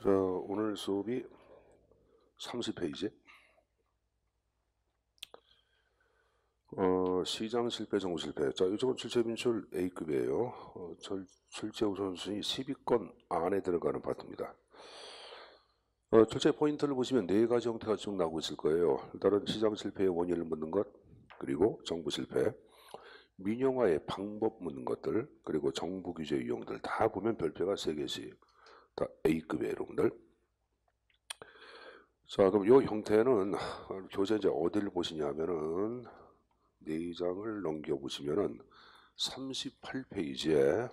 자, 오늘 수업이 30페이지. 시장 실패, 정부 실패. 자, 이쪽은 출제 진출 A급이에요. 출제 우선순위 10위권 안에 들어가는 파트입니다. 출제 포인트를 보시면 네 가지 형태가 쭉 나오고 있을 거예요. 일단은 시장 실패의 원인을 묻는 것, 그리고 정부 실패, 민영화의 방법 묻는 것들, 그리고 정부 규제 유형들 다 보면 별표가 3개씩 다 A급이에요, 여러분들. 자, 그럼 이 형태는 교재 이제 어디를 보시냐면은 4장을 넘겨보시면은 38페이지에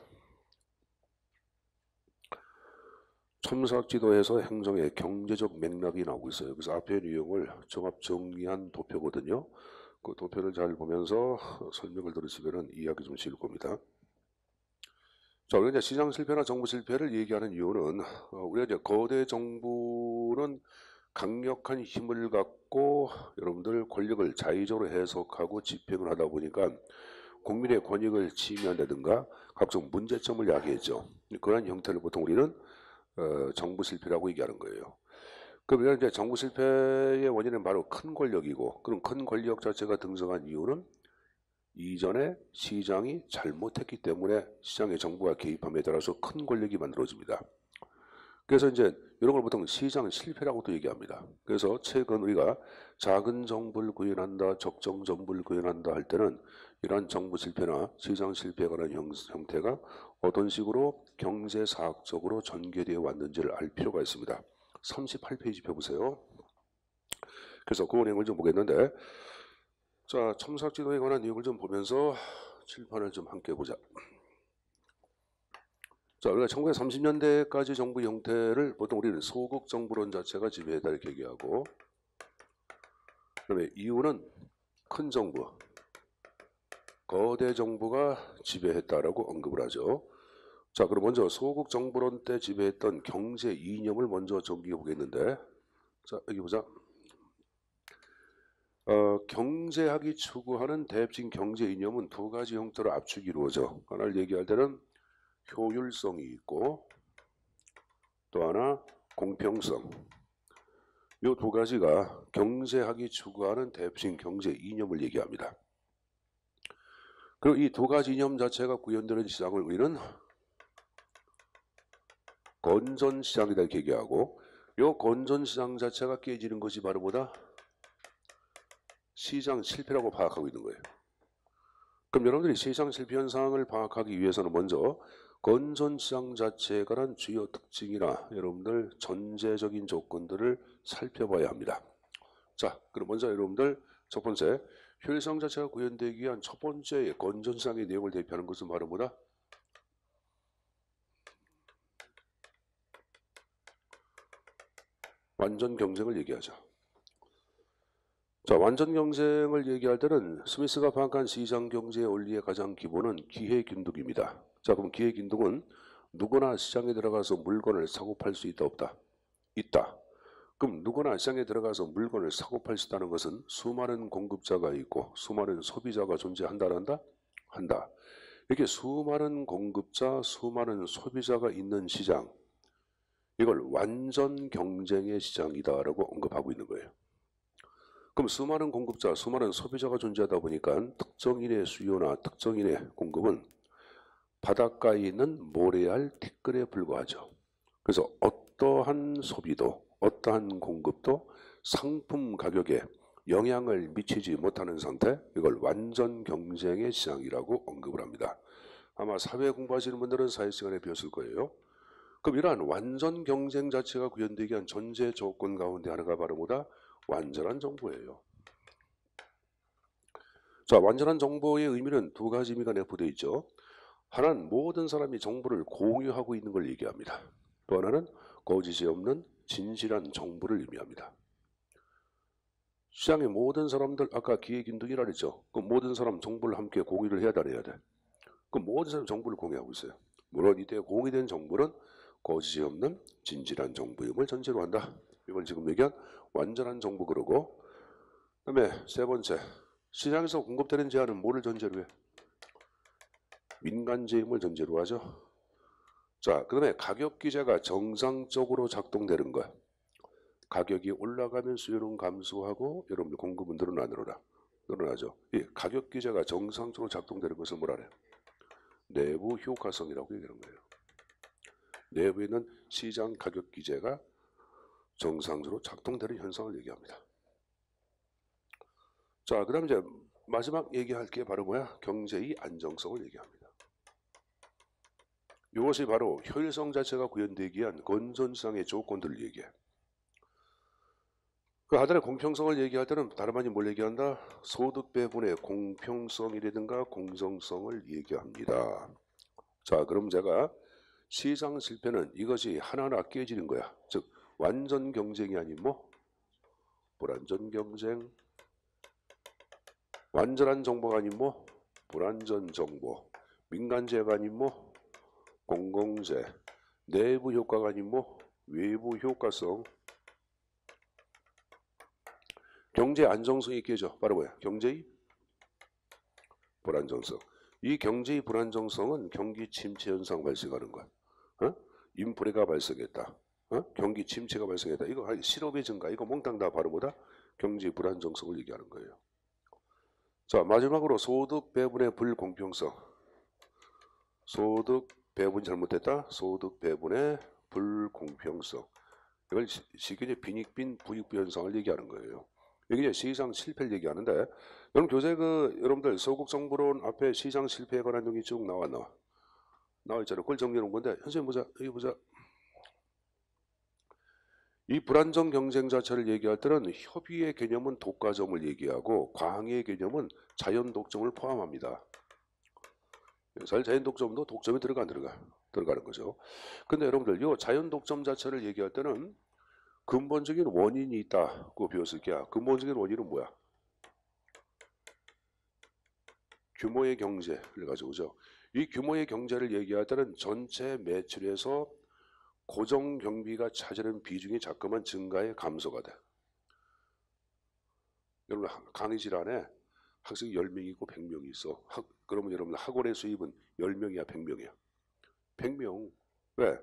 첨삭지도에서 행정의 경제적 맥락이 나오고 있어요. 그래서 앞에 내용을 종합 정리한 도표거든요. 그 도표를 잘 보면서 설명을 들으시면은 이해하기 좀 쉬울 겁니다. 자, 우리가 이제 시장 실패나 정부 실패를 얘기하는 이유는 우리가 이제 거대 정부는 강력한 힘을 갖고 여러분들 권력을 자의적으로 해석하고 집행을 하다 보니까 국민의 권익을 침해한다든가 각종 문제점을 야기했죠. 그런 형태를 보통 우리는 정부 실패라고 얘기하는 거예요. 그러면 이제 정부 실패의 원인은 바로 큰 권력이고, 그럼 큰 권력 자체가 등장한 이유는 이전에 시장이 잘못했기 때문에 시장의 정부가 개입함에 따라서 큰 권력이 만들어집니다. 그래서 이제 이런 걸 보통 시장 실패라고도 얘기합니다. 그래서 최근 우리가 작은 정부를 구현한다, 적정 정부를 구현한다 할 때는 이러한 정부 실패나 시장 실패에 관한 형태가 어떤 식으로 경제사학적으로 전개되어 왔는지를 알 필요가 있습니다. 38페이지 펴보세요. 그래서 그 내용을 좀 보겠는데, 자, 첨삭지도에 관한 내용을 좀 보면서 칠판을 좀 함께 보자. 자, 우리가 1930년대까지 정부 형태를 보통 우리는 소극 정부론 자체가 지배했다 이렇게 얘기하고, 그다음에 이유는 큰 정부, 거대 정부가 지배했다라고 언급을 하죠. 자, 그럼 먼저 소극 정부론 때 지배했던 경제 이념을 먼저 정리해 보겠는데, 자, 여기 보자. 경제학이 추구하는 대표적인 경제 이념은 두 가지 형태로 압축이 이루어져. 하나를 얘기할 때는 효율성이 있고, 또 하나 공평성. 이 두 가지가 경제학이 추구하는 대표적인 경제 이념을 얘기합니다. 그리고 이 두 가지 이념 자체가 구현되는 시장을 우리는 건전시장이다 이렇게 얘기하고, 이 건전시장 자체가 깨지는 것이 바로 뭐다? 시장 실패라고 파악하고 있는 거예요. 그럼 여러분들이 시장 실패 현상을 파악하기 위해서는 먼저 건전시장 자체에 관한 주요 특징이나 여러분들 전제적인 조건들을 살펴봐야 합니다. 자, 그럼 먼저 여러분들 첫 번째, 효율성 자체가 구현되기 위한 첫 번째 건전시장의 내용을 대표하는 것은 바로 뭐다? 완전 경쟁을 얘기하죠. 자, 완전 경쟁을 얘기할 때는 스미스가 파악한 시장 경제의 원리의 가장 기본은 기회균등입니다. 자, 그럼 기회균등은 누구나 시장에 들어가서 물건을 사고 팔 수 있다 없다? 있다. 그럼 누구나 시장에 들어가서 물건을 사고 팔 수 있다는 것은 수많은 공급자가 있고 수많은 소비자가 존재한다란다? 한다. 이렇게 수많은 공급자, 수많은 소비자가 있는 시장, 이걸 완전 경쟁의 시장이다라고 언급하고 있는 거예요. 그럼 수많은 공급자, 수많은 소비자가 존재하다 보니까 특정인의 수요나 특정인의 공급은 바닷가에 있는 모래알 티끌에 불과하죠. 그래서 어떠한 소비도, 어떠한 공급도 상품 가격에 영향을 미치지 못하는 상태, 이걸 완전 경쟁의 시장이라고 언급을 합니다. 아마 사회 공부하시는 분들은 사회 시간에 배웠을 거예요. 그럼 이러한 완전 경쟁 자체가 구현되기 위한 전제 조건 가운데 하나가 바로 뭐다? 완전한 정보예요. 자, 완전한 정보의 의미는 두 가지 의미가 내포되어 있죠. 하나는 모든 사람이 정보를 공유하고 있는 걸 얘기합니다. 또 하나는 거짓이 없는 진실한 정보를 의미합니다. 시장의 모든 사람들, 아까 기회균등이라 그랬죠. 그 모든 사람 정보를 함께 공유를 해야 돼. 그 모든 사람 정보를 공유하고 있어요. 물론 이때 공유된 정보는 거짓이 없는 진실한 정보임을 전제로 한다. 이걸 지금 얘기한 완전한 정보 그러고, 그다음에 세 번째, 시장에서 공급되는 제한은 뭐를 전제로 해? 민간제임을 전제로 하죠. 자, 그 다음에 가격 기제가 정상적으로 작동되는 거야. 가격이 올라가면 수요는 감소하고 여러분들 공급은 늘어나죠. 이 가격 기제가 정상적으로 작동되는 것을 뭐라 그래요? 내부 효과성이라고 얘기하는 거예요. 내부에 있는 시장 가격 기제가 정상적으로 작동되는 현상을 얘기합니다. 자, 그 다음 이제 마지막 얘기할 게 바로 뭐야? 경제의 안정성을 얘기합니다. 이것이 바로 효율성 자체가 구현되기 위한 건전상의 조건들을 얘기해. 그 하단의 공평성을 얘기할 때는 다름 아닌 뭘 얘기한다? 소득 배분의 공평성이라든가 공정성을 얘기합니다. 자, 그럼 제가 시장 실패는 이것이 하나하나 깨지는 거야. 즉 완전 경쟁이 아닌 뭐 불완전 경쟁, 완전한 정보가 아닌 뭐 불완전 정보, 민간제가 아닌 뭐 공공재, 내부 효과가 아닌 뭐 외부 효과성, 경제 안정성이 깨져. 바로 뭐야? 경제의 불안정성. 이 경제의 불안정성은 경기 침체 현상 발생하는 거야. 인플레가 발생했다. 경기 침체가 발생했다. 이거 실업의 증가. 이거 몽땅 다 바로 뭐다? 경제 불안정성을 얘기하는 거예요. 자, 마지막으로 소득 배분의 불공평성. 소득 배분이 잘못됐다. 소득 배분의 불공평성. 이걸 쉽게 빈익빈 부익부 현상을 얘기하는 거예요. 여기 시장 실패를 얘기하는데, 여러분 교재 여러분들 서국정보론 앞에 시장 실패에 관한 내용이 쭉 나와 있잖아요. 그걸 정리해 놓은 건데, 선생님 보자. 여기 보자. 이 불안정 경쟁 자체를 얘기할 때는 협의의 개념은 독과점을 얘기하고 광의의 개념은 자연 독점을 포함합니다. 사실 자연 독점도 독점이 들어가는 거죠. 근데 여러분들 이 자연 독점 자체를 얘기할 때는 근본적인 원인이 있다고 배웠을 게야. 근본적인 원인은 뭐야? 규모의 경제를 가져오죠. 이 규모의 경제를 얘기할 때는 전체 매출에서 고정 경비가 차지하는 비중이 자꾸만 증가해 감소가 돼. 여러분 강의실 안에 학생이 10명이 있고 100명이 있어. 그러면 여러분 학원의 수입은 10명이야 100명이야? 100명. 왜?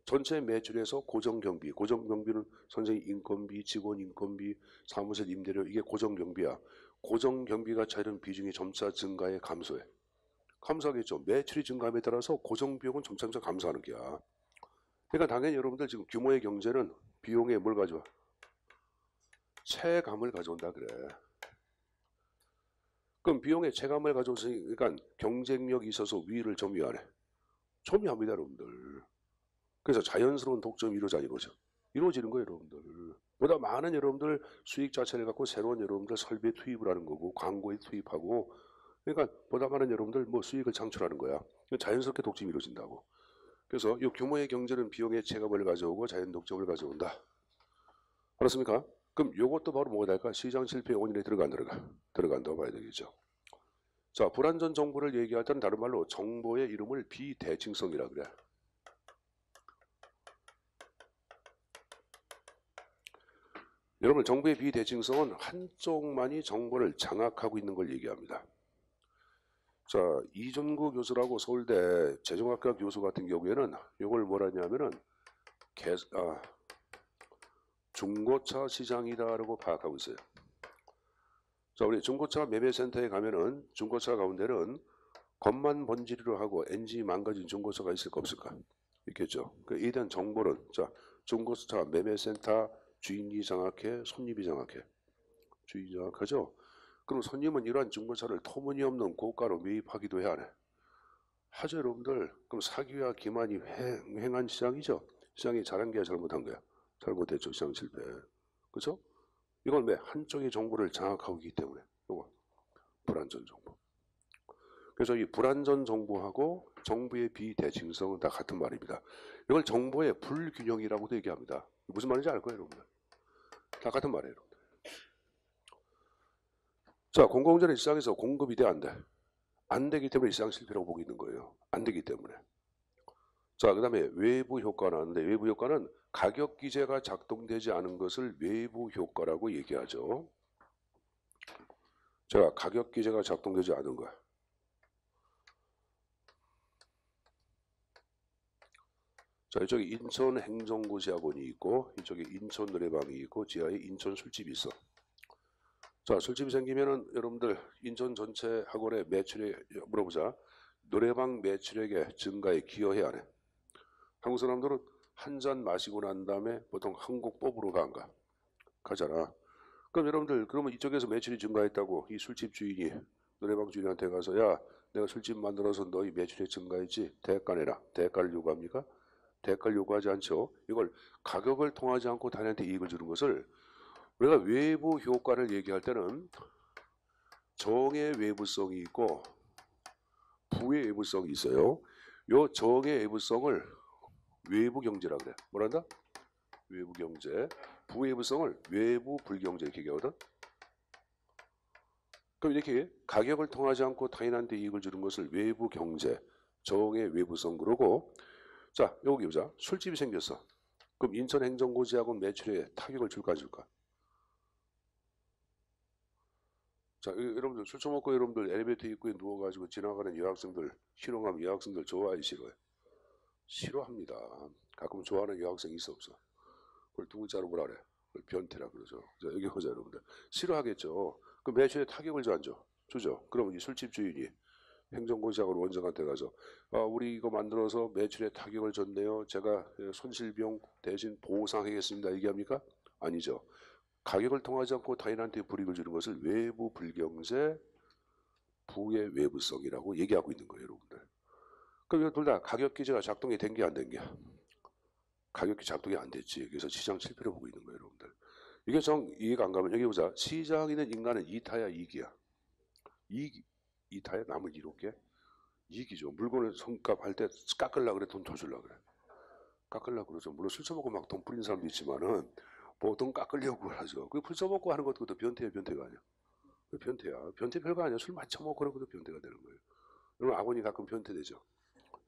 전체 매출에서 고정 경비는 선생님 인건비, 직원 인건비, 사무실 임대료 이게 고정 경비야. 고정 경비가 차지하는 비중이 점차 증가해 감소해. 감소하겠죠. 매출이 증가함에 따라서 고정 비용은 점차 감소하는 거야. 그러니까 당연히 여러분들 지금 규모의 경제는 비용에 뭘 가져와? 체감을 가져온다 그래. 그럼 비용의 체감을 가져오니까 경쟁력이 있어서 위를 점유하네. 점유합니다 여러분들. 그래서 자연스러운 독점이 이루어지는 거예요 여러분들. 보다 많은 여러분들 수익 자체를 갖고 새로운 여러분들 설비에 투입을 하는 거고 광고에 투입하고 그러니까 보다 많은 여러분들 뭐 수익을 창출하는 거야. 자연스럽게 독점이 이루어진다고. 그래서 이 규모의 경제는 비용의 체감을 가져오고 자연 독점을 가져온다. 알았습니까? 그럼 이것도 바로 뭐가 될까? 시장 실패의 원인에 들어간다고 봐야 되겠죠. 자, 불완전 정보를 얘기할 때는 다른 말로 정보의 이름을 비대칭성이라 그래. 여러분 정보의 비대칭성은 한쪽만이 정보를 장악하고 있는 걸 얘기합니다. 자, 이준구 교수라고 서울대 재정학과 교수 같은 경우에는 이걸 뭐라 하냐면은 중고차 시장이다라고 파악하고 있어요. 자, 우리 중고차 매매센터에 가면은 중고차 가운데는 겉만 번지르르 하고 엔진이 망가진 중고차가 있을까 없을까? 있겠죠. 이에 대한 정보는 자, 중고차 매매센터 주인이 장악해, 손님이 장악해. 주인이 장악하죠. 그럼 손님은 이러한 중고차를 터무니없는 고가로 매입하기도 해야 하네. 하죠 여러분들. 그럼 사기와 기만이 횡한 시장이죠. 시장이 잘한 게 잘못한 거야. 잘못했죠. 시장 실패. 그렇죠? 이건 왜? 한쪽의 정보를 장악하고 있기 때문에. 이거 불완전 정보. 그래서 이 불완전 정보하고 정보의 비대칭성은 다 같은 말입니다. 이걸 정보의 불균형이라고도 얘기합니다. 무슨 말인지 알 거예요 여러분들. 다 같은 말이에요 여러분들. 자, 공공재는 시장에서 공급이 돼 안 돼? 안 되기 때문에 시장 실패라고 보고 있는 거예요. 안 되기 때문에. 자, 그 다음에 외부 효과가 나왔는데 외부 효과는 가격 기제가 작동되지 않은 것을 외부 효과라고 얘기하죠. 자, 가격 기제가 작동되지 않은 거야. 자, 이쪽에 인천행정고시학원이 있고 이쪽에 인천 노래방이 있고 지하에 인천 술집이 있어. 자, 술집이 생기면은 여러분들 인천 전체 학원의 매출에 물어보자. 노래방 매출액의 증가에 기여해 안 해? 한국 사람들은 한 잔 마시고 난 다음에 보통 한 곡 뽑으러 가 안 가? 가잖아. 그럼 여러분들 그러면 이쪽에서 매출이 증가했다고 이 술집 주인이 노래방 주인한테 가서 야 내가 술집 만들어서 너희 매출이 증가했지 대가 내라. 대가를 요구합니까? 대가를 요구하지 않죠. 이걸 가격을 통하지 않고 단한테 이익을 주는 것을 우리가 외부 효과를 얘기할 때는 정의 외부성이 있고 부의 외부성이 있어요. 요 정의 외부성을 외부 경제라 그래. 뭐란다? 외부 경제. 부의 외부성을 외부 불경제 이렇게 얘기하거든. 그럼 이렇게 가격을 통하지 않고 타인한테 이익을 주는 것을 외부 경제, 정의 외부성 그러고 자 여기 보자. 술집이 생겼어. 그럼 인천행정고시학원 매출에 타격을 줄까 안 줄까? 자 여러분들 술 처먹고 여러분들 엘리베이터 입구에 누워가지고 지나가는 여학생들 희롱하면 여학생들 좋아해 싫어해? 싫어합니다. 가끔 좋아하는 여학생 있어 없어? 그걸 두 글자로 뭐라 그래? 그걸 변태라 그러죠. 자 여기 보자 여러분들. 싫어하겠죠. 그 매출에 타격을 줘 안 줘? 주죠. 그럼 이 술집 주인이 행정고시학원 원장한테 가서 우리 이거 만들어서 매출에 타격을 줬네요. 제가 손실비용 대신 보상하겠습니다. 얘기합니까? 아니죠. 가격을 통하지 않고 타인한테 불이익을 주는 것을 외부 불경제 부의 외부성이라고 얘기하고 있는 거예요. 여러분들. 그럼 이거 둘 다 가격 기제가 작동이 된 게 안 된 게? 가격이 작동이 안 됐지. 그래서 시장 실패를 보고 있는 거예요. 여러분들. 이게 정 이해가 안 가면 여기 보자. 시장에 있는 인간은 이타야 이익이야. 이타야 남을 이롭게? 이익이죠. 물건을 성값 할 때 깎으려고 그래. 돈 더 주려고 그래. 깎으려고 그러죠. 물론 술 처먹고 막 돈 뿌리는 사람도 있지만은 보통 깎으려고 하죠. 그 술 처먹고 하는 것도 변태야 변태가 아니야. 변태야. 변태 별거 아니야. 술 많이 처먹고 그런 것도 변태가 되는 거예요. 여러분 아버님 가끔 변태되죠.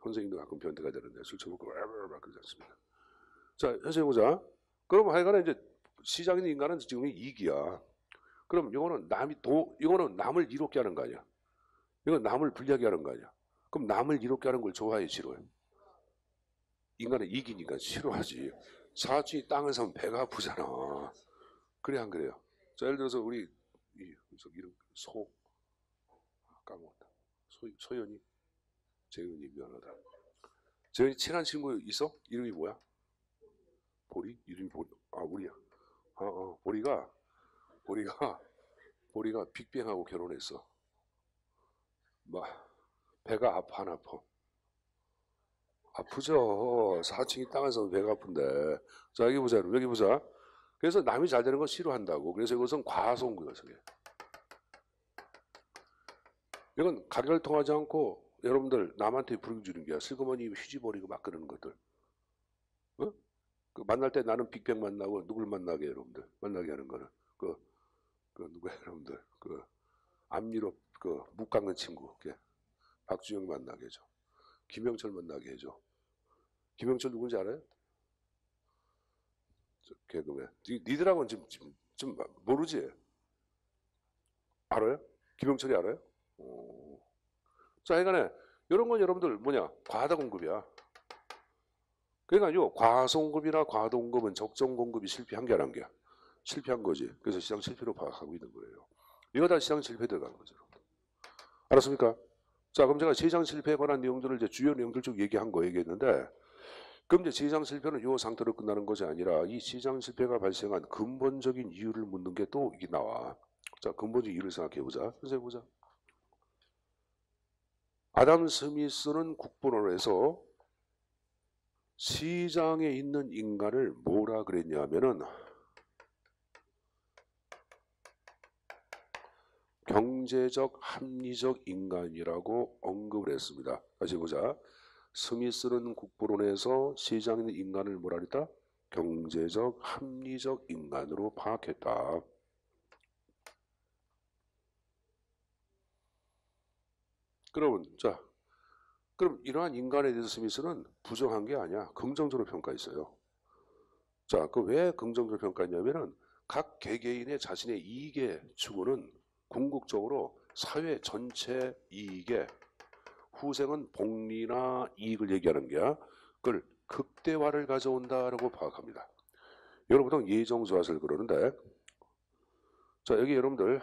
선생님도 가끔 변태가 되는데 술 처먹고 막 그러지 않습니다. 자, 현재 보자. 그럼 하여간에 이제 시장에 있는 인간은 지금 이익이야. 그럼 이거는 이거는 남을 이롭게 하는 거 아니야. 이건 남을 불리하게 하는 거 아니야. 그럼 남을 이롭게 하는 걸 좋아해 싫어해? 인간은 이기니까 싫어하지. 사촌이 땅을 사면 배가 아프잖아. 그래 안 그래요? 자 예를 들어서 우리 이름 까먹었다. 소연이 재은이 미안하다. 재은이 친한 친구 있어? 이름이 뭐야? 보리? 이름이 보리. 우리야. 보리가 빅뱅하고 결혼했어. 막 배가 아파 안 아파? 아프죠. 사층이 땅에서 배가 아픈데. 자 여기 보자. 여기 보자. 그래서 남이 잘 되는 거 싫어한다고. 그래서 이것은 과소홍구예요. 이건 가격을 통하지 않고 여러분들 남한테 불이익 주는 게 슬그머니 휘지버리고 막 그러는 것들. 어? 그 만날 때 나는 빅뱅 만나고 누굴 만나게 여러분들 만나게 하는 거는 그 누구야 여러분들 그 앞유럽 그 묵 깎는 친구 박주영 만나게 해줘. 김영철 만나게 해줘. 김영철 누군지 알아요? 개그맨. 니들하고는 좀 모르지? 알아요? 김영철이 알아요? 자, 하여간에 이런 건 여러분들 뭐냐? 과다 공급이야. 그러니까 요 과소공급이나 과도공급은 적정 공급이 실패한 게 안 한 게야. 실패한 거지. 그래서 시장 실패로 파악하고 있는 거예요. 이거 다 시장 실패 들어가는 거죠. 알았습니까? 자, 그럼 제가 시장 실패에 관한 내용들을 이제 주요 내용들 쭉 얘기한 거 얘기했는데, 그럼 이제 시장 실패는 이 상태로 끝나는 것이 아니라 이 시장 실패가 발생한 근본적인 이유를 묻는 게 또 이게 나와. 자, 근본적인 이유를 생각해 보자. 선생님 보자. 아담 스미스는 국본론에서 시장에 있는 인간을 뭐라 그랬냐면은 경제적 합리적 인간이라고 언급을 했습니다. 다시 보자. 스미스는 국본론에서 시장에 있는 인간을 뭐라 그랬다? 경제적 합리적 인간으로 파악했다. 그럼 이러한 인간에 대해서 스미스는 부정한 게 아니야. 긍정적으로 평가했어요. 자, 그 왜 긍정적으로 평가했냐면은 각 개개인의 자신의 이익의 추구는 궁극적으로 사회 전체 이익에 후생은 복리나 이익을 얘기하는 게야. 그걸 극대화를 가져온다라고 파악합니다. 여러분 예정조화설 그러는데, 자 여기 여러분들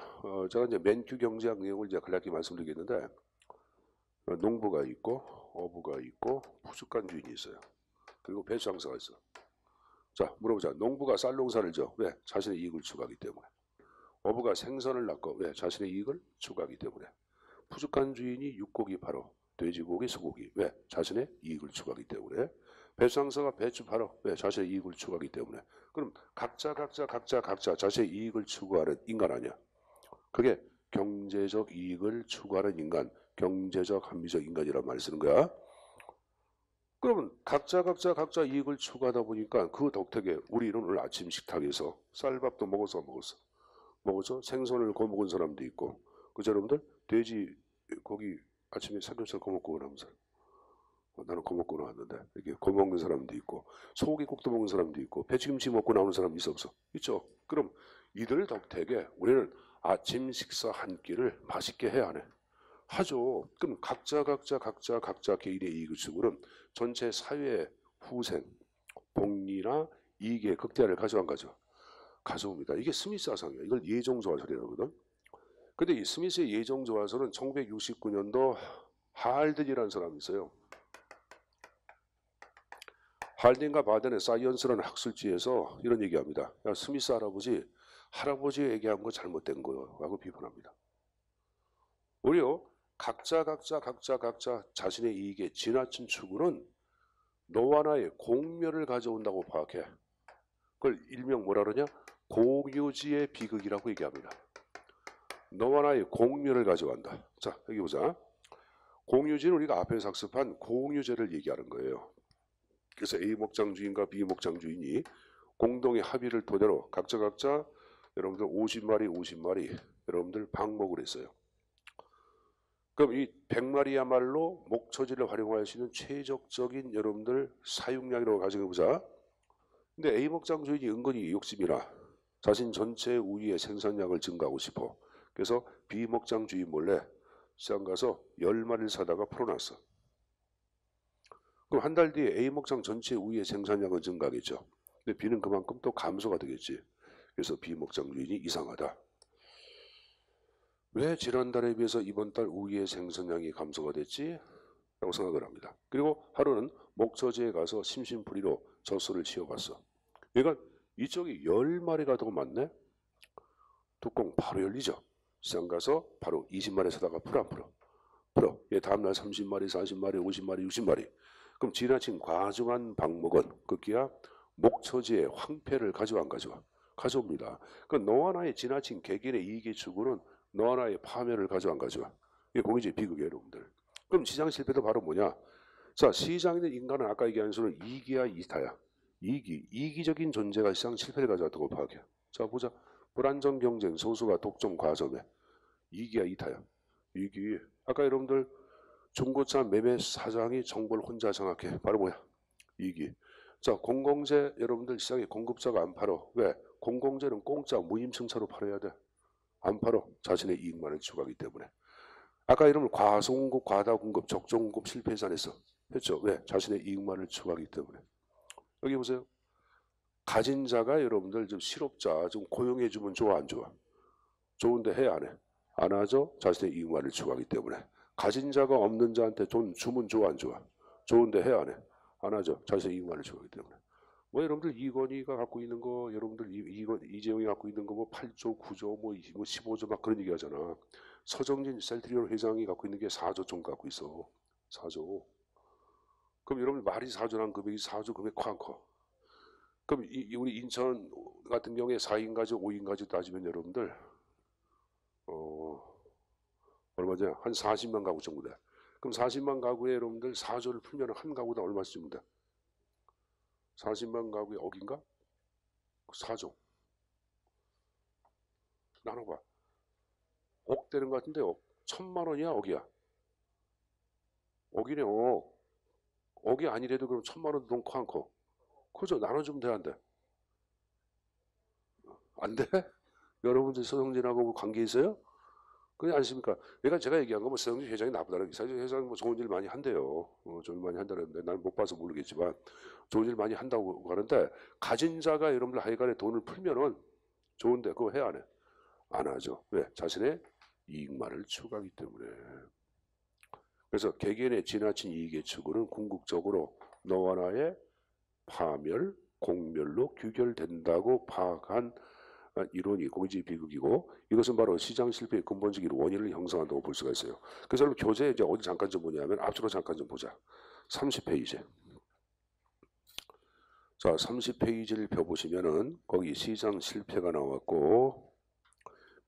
제가 이제 맨큐 경제학 내용을 이제 간략히 말씀드리겠는데, 농부가 있고 어부가 있고 부족한 주인이 있어요. 그리고 배수장사가 있어. 자 물어보자. 농부가 쌀 농사를 져. 왜? 자신의 이익을 추구하기 때문에. 어부가 생선을 낚고. 왜? 자신의 이익을 추구하기 때문에. 부족한 주인이 육고기 팔어. 돼지고기, 소고기. 왜? 자신의 이익을 추구하기 때문에. 배수장사가 배추 팔어. 왜? 자신의 이익을 추구하기 때문에. 그럼 각자 자신의 이익을 추구하는 인간 아니야. 그게 경제적 이익을 추구하는 인간, 경제적 합리적 인간이란 말을 쓰는 거야. 그러면 각자 이익을 추구하다 보니까 그 덕택에 우리는 오늘 아침 식탁에서 쌀밥도 먹었어. 생선을 구워 먹은 사람도 있고, 그죠 여러분들? 돼지 고기 아침에 삼겹살 구워 먹고 나면서 나는 구워 먹고 나왔는데 이렇게 구워 먹는 사람도 있고, 소고기국도 먹는 사람도 있고, 배추김치 먹고 나오는 사람 있어 없어? 있죠. 그럼 이들 덕택에 우리는 아침 식사 한 끼를 맛있게 해야 하네. 하죠. 그럼 각자 개인의 이익을 추구는 전체 사회의 후생, 복리나 이익의 극대화를 가져간 거죠. 가져옵니다. 이게 스미스 사상이에요. 이걸 예정조화설이라거든. 근데 이 스미스의 예정조화설은 1969년도 할든이라는 사람이 있어요. 할든과 바덴의 사이언스라는 학술지에서 이런 얘기합니다. 야, 스미스 할아버지가 얘기한 거 잘못된 거요 라고 비판합니다. 오히려 각자 자신의 이익에 지나친 추구는 너와 나의 공멸을 가져온다고 파악해. 그걸 일명 뭐라 그러냐? 공유지의 비극이라고 얘기합니다. 너와 나의 공멸을 가져간다. 자 여기 보자. 공유지는 우리가 앞에서 학습한 공유제를 얘기하는 거예요. 그래서 A 목장 주인과 B 목장 주인이 공동의 합의를 토대로 각자 여러분들 50마리 여러분들 방목을 했어요. 그럼 이 100마리야말로 목초지를 활용할 수 있는 최적적인 여러분들 사육량이라고 가정해보자. 근데 A 목장 주인이 은근히 욕심이나 자신 전체 우위의 생산량을 증가하고 싶어. 그래서 B 목장 주인 몰래 시장 가서 10마리를 사다가 풀어놨어. 그럼 한 달 뒤에 A 목장 전체 우위의 생산량은 증가하겠죠. 근데 B는 그만큼 또 감소가 되겠지. 그래서 B 목장 주인이 이상하다. 왜 지난달에 비해서 이번 달 우위의 생산량이 감소가 됐지? 라고 생각을 합니다. 그리고 하루는 목초지에 가서 심심풀이로 젖소를 치워봤어. 그러니까 이쪽이 10마리가 더 많네? 뚜껑 바로 열리죠. 시장 가서 바로 20마리 사다가 풀어 안 풀어? 풀어. 다음날 30마리, 40마리, 50마리, 60마리. 그럼 지나친 과중한 방목은 급기야 목초지의 황폐를 가져와 안 가져와? 가져옵니다. 그러니까 너와 나의 지나친 개개인의 이익의 추구는 너와 나의 파멸을 가져와 안 가져와? 이게 공유주의 비극이에요 여러분들. 그럼 시장 실패도 바로 뭐냐? 자 시장에 있는 인간은 아까 얘기한 수는 이기야 이타야. 이기적인 존재가 시장 실패를 가져왔다고 파악해. 자 보자. 불안정 경쟁, 소수가 독점 과점에 이기야 이타야. 이기. 아까 여러분들 중고차 매매 사장이 정보를 혼자 장악해. 바로 뭐야? 이기. 자 공공재 여러분들 시장에 공급자가 안 팔어. 왜? 공공재는 공짜 무임승차로 팔아야 돼. 안 팔어. 자신의 이익만을 추구하기 때문에. 아까 이름을 과소공급, 과다공급, 적정공급 실패해서 안 했어. 했죠. 왜? 자신의 이익만을 추구하기 때문에. 여기 보세요. 가진 자가 여러분들 좀 실업자 좀 고용해주면 좋아 안 좋아? 좋은데 해 안 해? 안 하죠. 자신의 이익만을 추구하기 때문에. 가진 자가 없는 자한테 돈 주면 좋아 안 좋아? 좋은데 해 안 해? 안 하죠. 자신의 이익만을 추구하기 때문에. 뭐 여러분들 이건희가 갖고 있는 거, 여러분들 이재용이 갖고 있는 거 뭐 8조, 9조, 뭐 15조 막 그런 얘기 하잖아. 서정진 셀트리온 회장이 갖고 있는 게 4조 좀 갖고 있어. 4조. 그럼 여러분 말이 4조란 금액이 4조 금액 커 안 커? 그럼 우리 인천 같은 경우에 4인 가족, 5인 가족 따지면 여러분들 얼마냐? 한 40만 가구 정도 돼. 그럼 40만 가구에 여러분들 4조를 풀면 한 가구당 얼마씩 주면 돼? 40만 가구에 억인가? 4조. 나눠봐. 억 되는 것 같은데 억. 1000만 원이야 억이야? 억이네 억. 억이 아니래도 그럼 1000만 원도 너무 커 안 커? 그죠? 나눠주면 돼 안 돼? 안 돼? 여러분들 서정진하고 관계 있어요? 그렇지 않습니까? 그러니까 제가 얘기한 건 뭐 서영주 회장이 나쁘다는 게 사실 회장 뭐 좋은 일 많이 한대요. 좋은 일 많이 한다는데 난 못 봐서 모르겠지만 좋은 일 많이 한다고 하는데 가진 자가 여러분들 하여간에 돈을 풀면은 좋은데 그거 해 안 해? 안 하죠. 왜? 자신의 이익만을 추구하기 때문에. 그래서 개개인의 지나친 이익의 추구는 궁극적으로 너와 나의 파멸, 공멸로 규결된다고 파악한 이론이 공의주의 비극이고 이것은 바로 시장 실패의 근본적인 원인을 형성한다고 볼 수가 있어요. 그래서 여러분 교재 이제 어디 잠깐 좀 보냐면 앞으로 잠깐 좀 보자. 30페이지. 자, 30페이지를 펴보시면은 거기 시장 실패가 나왔고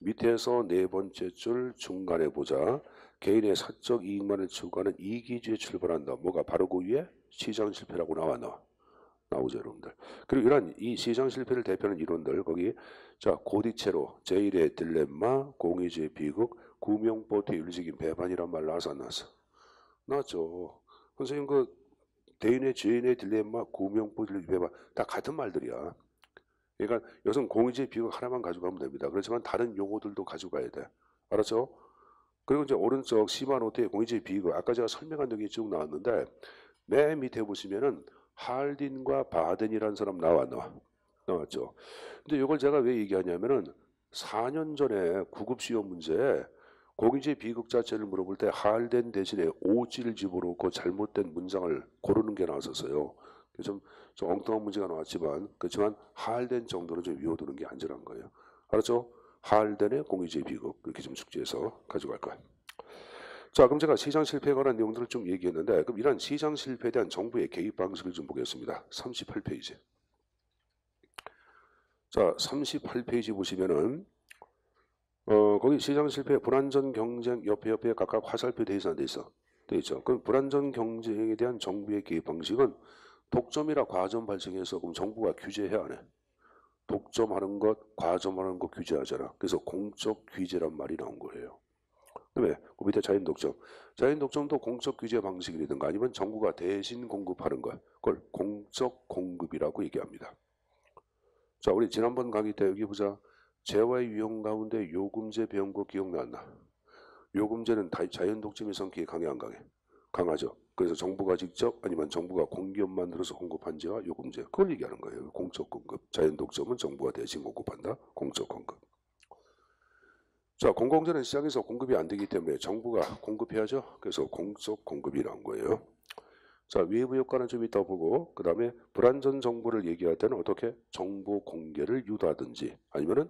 밑에서 네 번째 줄 중간에 보자. 개인의 사적 이익만을 추구하는 이기주의에 출발한다. 뭐가 바로 그 위에 시장 실패라고 나오죠, 여러분들. 그리고 이런 이 시장 실패를 대표하는 이론들 거기 자 고디체로 제일의 딜레마, 공의주의 비극, 구명보트의 윤리적인 배반이란 말 나왔어 안 나왔어? 나왔죠. 선생님 그 대인의 죄인의 딜레마, 구명보트의 배반 다 같은 말들이야. 그러니까 여기서는 공의주의 비극 하나만 가져가면 됩니다. 그렇지만 다른 용어들도 가져가야 돼. 알았죠? 그리고 이제 오른쪽 시마노트의 공의주의 비극 아까 제가 설명한 적이 쭉 나왔는데 맨 밑에 보시면은 할딘과 바덴이라는 사람 나왔죠. 근데 이걸 제가 왜 얘기하냐면은 4년 전에 구급 시험 문제에 공의주의 비극 자체를 물어볼 때 할덴 대신에 오지를 집어넣고 잘못된 문장을 고르는 게 나왔었어요. 좀 엉뚱한 문제가 나왔지만 그렇지만 할덴 정도는 좀 외워두는 게 안전한 거예요. 알았죠? 할덴의 공의주의 비극 그렇게 좀 숙지해서 가져갈 거예요. 자, 그럼 제가 시장 실패에 관한 내용들을 좀 얘기했는데 그럼 이런 시장 실패에 대한 정부의 개입 방식을 좀 보겠습니다. 38페이지. 자, 38페이지 보시면은 거기 시장 실패 불안전 경쟁 옆에 각각 화살표 돼 있어. 그럼 불안전 경쟁에 대한 정부의 개입 방식은 독점이라 과점 발생해서 그럼 정부가 규제해야 하네. 독점하는 것, 과점하는 것 규제하잖아. 그래서 공적 규제란 말이 나온 거예요. 그다음에 그 밑에 자연 독점. 자연 독점도 공적 규제 방식이라든가 아니면 정부가 대신 공급하는 것. 그걸 공적 공급이라고 얘기합니다. 자, 우리 지난번 강의 때 여기 보자. 재화의 유형 가운데 요금제 배운 거 기억나나? 요금제는 자연 독점의 성격이 강해 안 강해? 강하죠. 그래서 정부가 직접 아니면 정부가 공기업 만들어서 공급한 제와 요금제. 그걸 얘기하는 거예요. 공적 공급. 자연 독점은 정부가 대신 공급한다. 공적 공급. 자, 공공재는 시장에서 공급이 안 되기 때문에 정부가 공급해야죠. 그래서 공적 공급이라는 거예요. 자, 외부 효과는 좀 이따 보고 그 다음에 불안전 정보를 얘기할 때는 어떻게 정보 공개를 유도하든지 아니면은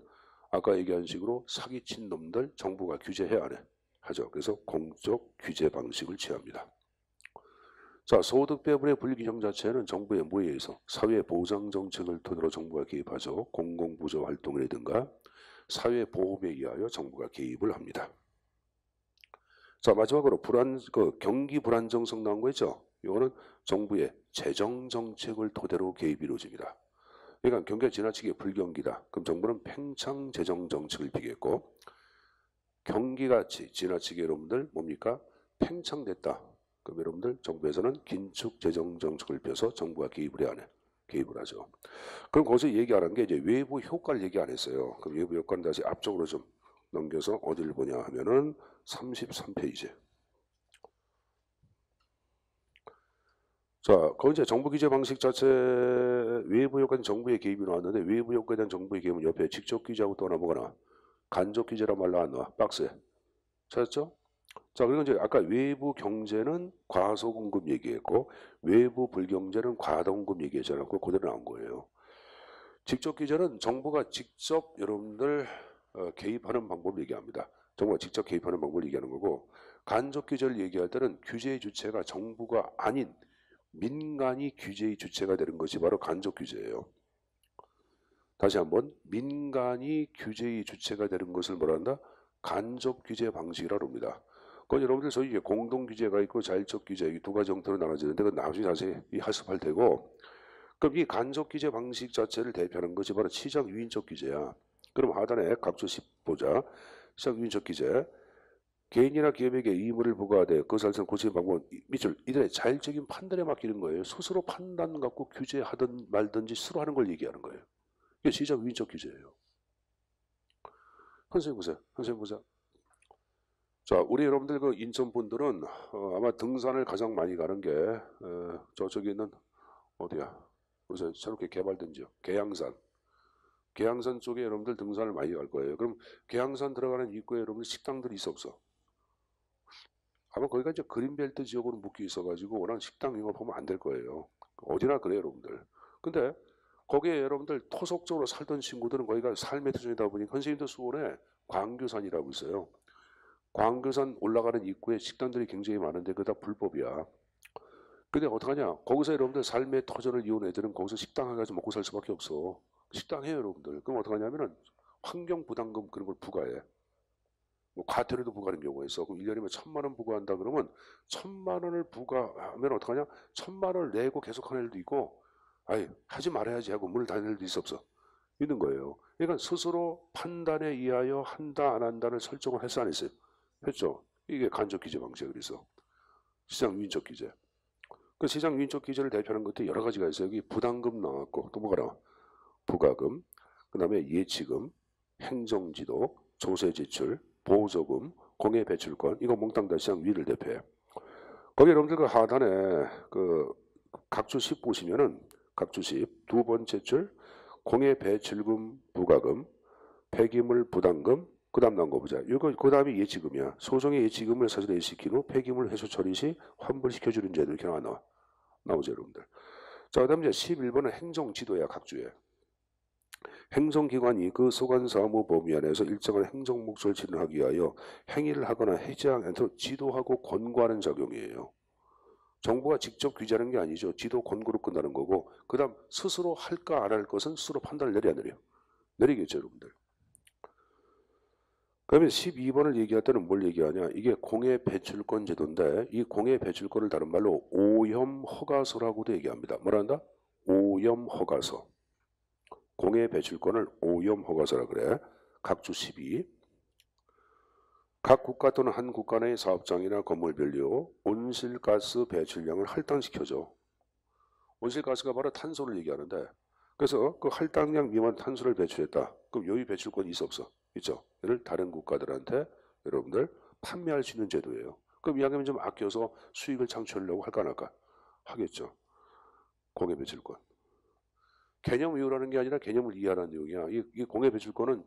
아까 얘기한 식으로 사기친 놈들 정부가 규제해야 안 해? 하죠. 그래서 공적 규제 방식을 취합니다. 자, 소득 배분의 불균형 자체는 정부의 뭐에 의해서 사회보장 정책을 토대로 정부가 개입하죠. 공공부조 활동이라든가 사회보험에 의하여 정부가 개입을 합니다. 자, 마지막으로 경기 불안정성 나온 거 있죠? 이거는 정부의 재정 정책을 토대로 개입이 이루어집니다. 그러니까 경기가 지나치게 불경기다. 그럼 정부는 팽창 재정 정책을 피겠고 경기가 지나치게 여러분들 뭡니까? 팽창됐다. 그럼 여러분들 정부에서는 긴축 재정 정책을 펴서 정부가 개입을 해야 하네. 개입을 하죠. 그럼 거기서 얘기 안 한 게 이제 외부 효과를 얘기 안 했어요. 그럼 외부 효과는 다시 앞쪽으로 좀 넘겨서 어디를 보냐 하면은 33페이지. 자, 거기 이제 정부 규제 방식 자체 외부 효과는 정부의 개입이 나왔는데 외부 효과에 대한 정부의 개입은 옆에 직접 규제하고 또 하나 뭐가 나와? 간접 규제란 말 나왔나? 박스에. 찾았죠? 자, 그리고 이제 아까 외부 경제는 과소공급 얘기했고 외부 불경제는 과다공급 얘기했잖아요. 그거 그대로 나온 거예요. 직접 규제는 정부가 직접 여러분들 개입하는 방법을 얘기합니다. 정부가 직접 개입하는 방법을 얘기하는 거고 간접 규제를 얘기할 때는 규제의 주체가 정부가 아닌 민간이 규제의 주체가 되는 것이 바로 간접 규제예요. 다시 한번 민간이 규제의 주체가 되는 것을 뭐라 한다? 간접 규제 방식이라고 합니다. 그건 여러분들 소위 공동 규제가 있고 자율적 규제 이 두 가지 형태로 나눠지는데 그건 나중에 자세히 학습할 테고 그럼 이 간접 규제 방식 자체를 대표하는 것이 바로 시장 유인적 규제야. 그럼 하단에 각조 10 보자. 시장 유인적 규제. 개인이나 기업에게 의무를 부과하되 그것을 알선 고치는 방법은 밑줄 이들의 자율적인 판단에 맡기는 거예요. 스스로 판단 갖고 규제하든 말든지 스스로 하는 걸 얘기하는 거예요. 이게 시장 유인적 규제예요. 선생님 보세요. 선생님 보자. 자, 우리 여러분들 그 인천 분들은 아마 등산을 가장 많이 가는 게 저쪽에 있는 어디야? 요새 새롭게 개발된 지역 계양산. 계양산 쪽에 여러분들 등산을 많이 갈 거예요. 그럼 계양산 들어가는 입구에 여러분들 식당들이 있어 없어? 아마 거기가 이제 그린벨트 지역으로 묶여 있어가지고 워낙 식당 영업하면 안 될 거예요. 어디나 그래요, 여러분들. 근데 거기에 여러분들 토속적으로 살던 친구들은 거기가 삶의 터전이다 보니 선생님들 수원에 광교산이라고 있어요. 광교산 올라가는 입구에 식당들이 굉장히 많은데 그거 다 불법이야. 근데 어떡하냐? 거기서 여러분들 삶의 터전을 이룬 애들은 거기서 식당 해가지고 먹고 살 수밖에 없어. 식당 해요, 여러분들. 그럼 어떡하냐면은 환경 부담금 그런 걸 부과해. 뭐 과태료도 부과하는 경우가 있어. 그럼 1년이면 1,000만 원 부과한다 그러면 1,000만 원을 부과하면 어떡하냐? 1,000만 원을 내고 계속 하는 애들도 있고 아이 하지 말아야지 하고 문을 닫는 애들도 있어 없어. 있는 거예요. 그러니까 스스로 판단에 의하여 한다 안 한다를 설정을 했어 안 했어요? 했죠. 이게 간접 기재 방식이야. 그래서 시장 유인적 기재. 그 시장 유인적 기재를 대표하는 것도 여러 가지가 있어요. 여기 부담금 나왔고 또 뭐가 나와? 부가금, 그 다음에 예치금, 행정지도, 조세지출, 보조금, 공예배출권 이거 몽땅 다 시장 위를 대표해. 거기 여러분들 그 하단에 그 각주 10 보시면은 각주 10 두 번째 줄 공예배출금 부가금, 폐기물 부담금 그 다음 나온 거 보자. 이거 그 다음이 예치금이야. 소정의 예치금을 사전에 시킨 후 폐기물 회수 처리 시 환불시켜주는 제도 이렇게 나오죠 여러분들. 자, 그 다음 이제 11번은 행정지도야 각주에. 행정기관이 그 소관사무 범위 안에서 일정한 행정 몫을 진행하기 위하여 행위를 하거나 해제하지 않도록 지도하고 권고하는 작용이에요. 정부가 직접 규제하는 게 아니죠. 지도 권고로 끝나는 거고 그 다음 스스로 할까 안 할 것은 스스로 판단을 내려야 내려. 내리겠죠 여러분들. 그러면 12번을 얘기할 때는 뭘 얘기하냐. 이게 공예배출권 제도인데 이 공예배출권을 다른 말로 오염허가서라고도 얘기합니다. 뭐라 한다? 오염허가서. 공예배출권을 오염허가서라 그래. 각주 12. 각 국가 또는 한 국가 내의 사업장이나 건물 별로 온실가스 배출량을 할당시켜줘. 온실가스가 바로 탄소를 얘기하는데 그래서 그 할당량 미만 탄소를 배출했다. 그럼 여유 배출권이 있어 없어? 있죠. 이를 다른 국가들한테 여러분들 판매할 수 있는 제도예요. 그럼 이왕이면 좀 아껴서 수익을 창출하려고 할까 안 할까? 하겠죠. 공예배출권. 개념 외우라는 게 아니라 개념을 이해하라는 내용이야. 이 공예배출권은